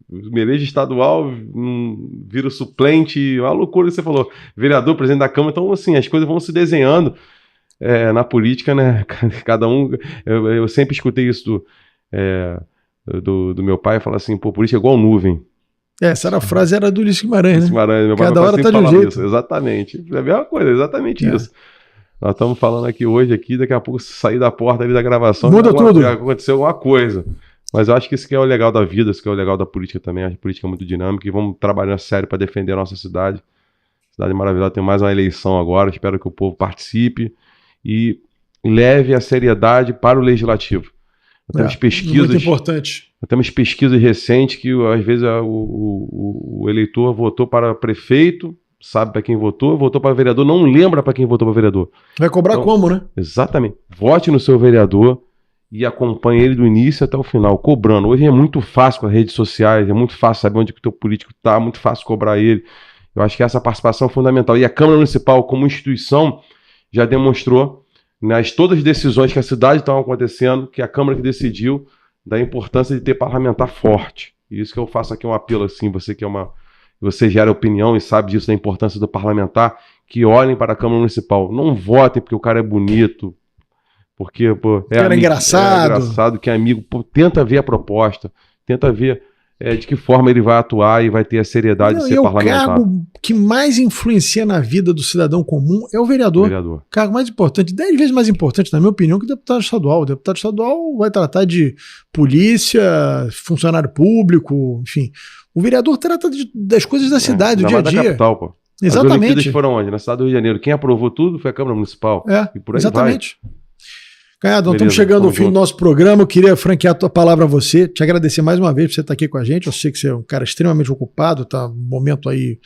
S2: me elege estadual, vira suplente, uma loucura que você falou, vereador, presidente da Câmara. Então, assim, as coisas vão se desenhando na política, né? Cada um, eu sempre escutei isso do meu pai, falar assim, pô, política é igual nuvem.
S1: Essa frase era do Ulisses Guimarães, né?
S2: Guimarães, meu
S1: Cada hora tá de um jeito.
S2: Isso. Exatamente, é a mesma coisa, exatamente isso. Nós estamos falando aqui hoje, daqui a pouco sair da porta ali da gravação,
S1: muda tudo.
S2: Aconteceu alguma coisa. Mas eu acho que isso que é o legal da vida, isso que é o legal da política também. A política é muito dinâmica e vamos trabalhar sério para defender a nossa cidade. Cidade maravilhosa, tem mais uma eleição agora. Espero que o povo participe e leve a seriedade para o legislativo. Nós temos pesquisas,
S1: muito importante.
S2: Nós temos pesquisas recentes que às vezes o eleitor votou para prefeito, sabe para quem votou para vereador, não lembra para quem votou para vereador.
S1: Vai cobrar então, como, né?
S2: Exatamente. Vote no seu vereador e acompanhe ele do início até o final, cobrando. Hoje é muito fácil com as redes sociais, é muito fácil saber onde que o teu político está, é muito fácil cobrar ele. Eu acho que essa participação é fundamental. E a Câmara Municipal, como instituição, já demonstrou, nas todas as decisões que a cidade estão acontecendo, que a Câmara que decidiu da importância de ter parlamentar forte. E isso que eu faço aqui um apelo, assim, você gera opinião e sabe disso, da importância do parlamentar, que olhem para a Câmara Municipal. Não votem porque o cara é bonito, porque pô,
S1: é engraçado,
S2: que é amigo, pô, tenta ver a proposta, tenta ver de que forma ele vai atuar e vai ter a seriedade de ser parlamentar. O
S1: cargo que mais influencia na vida do cidadão comum é o vereador. O cargo mais importante, 10 vezes mais importante, na minha opinião, que o deputado estadual. O deputado estadual vai tratar de polícia, funcionário público, enfim. O vereador trata das coisas da cidade, do dia a dia.
S2: Da capital, pô.
S1: Exatamente.
S2: As Olimpíadas foram onde? Na cidade do Rio de Janeiro. Quem aprovou tudo foi a Câmara Municipal.
S1: E por aí exatamente.
S2: Vai.
S1: Canhado, nós estamos chegando ao fim do nosso programa. Eu queria franquear a tua palavra a você, te agradecer mais uma vez por você estar aqui com a gente. Eu sei que você é um cara extremamente ocupado, tá um momento aí,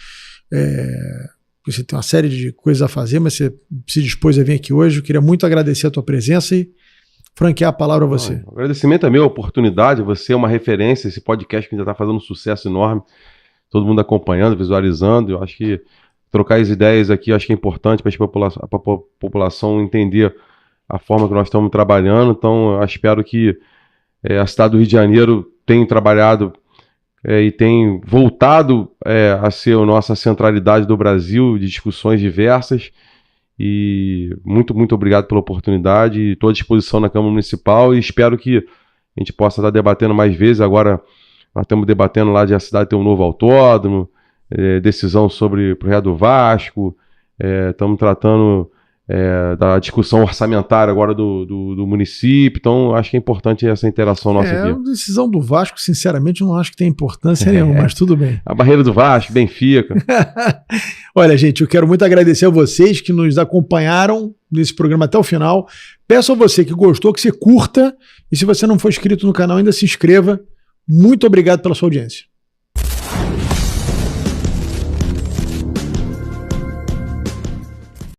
S1: você tem uma série de coisas a fazer, mas você se dispôs a vir aqui hoje. Eu queria muito agradecer a tua presença e franquear a palavra a você.
S2: O agradecimento é meu, a oportunidade, você é uma referência, esse podcast que já está fazendo um sucesso enorme, todo mundo acompanhando, visualizando. Eu acho que trocar as ideias aqui, eu acho que é importante para a população entender a forma que nós estamos trabalhando. Então eu espero que a cidade do Rio de Janeiro tenha trabalhado e tem voltado a ser a nossa centralidade do Brasil, de discussões diversas. E muito, muito obrigado pela oportunidade. Estou à disposição na Câmara Municipal e espero que a gente possa estar debatendo mais vezes. Agora nós estamos debatendo lá de a cidade ter um novo autódromo, decisão sobre o projeto do Vasco, estamos tratando da discussão orçamentária agora do município, então acho que é importante essa interação nossa aqui.
S1: A decisão do Vasco, sinceramente, eu não acho que tem importância nenhuma, mas tudo bem.
S2: A barreira do Vasco, Benfica.
S1: Olha, gente, eu quero muito agradecer a vocês que nos acompanharam nesse programa até o final. Peço a você que gostou, que você curta, e se você não for inscrito no canal, ainda se inscreva. Muito obrigado pela sua audiência.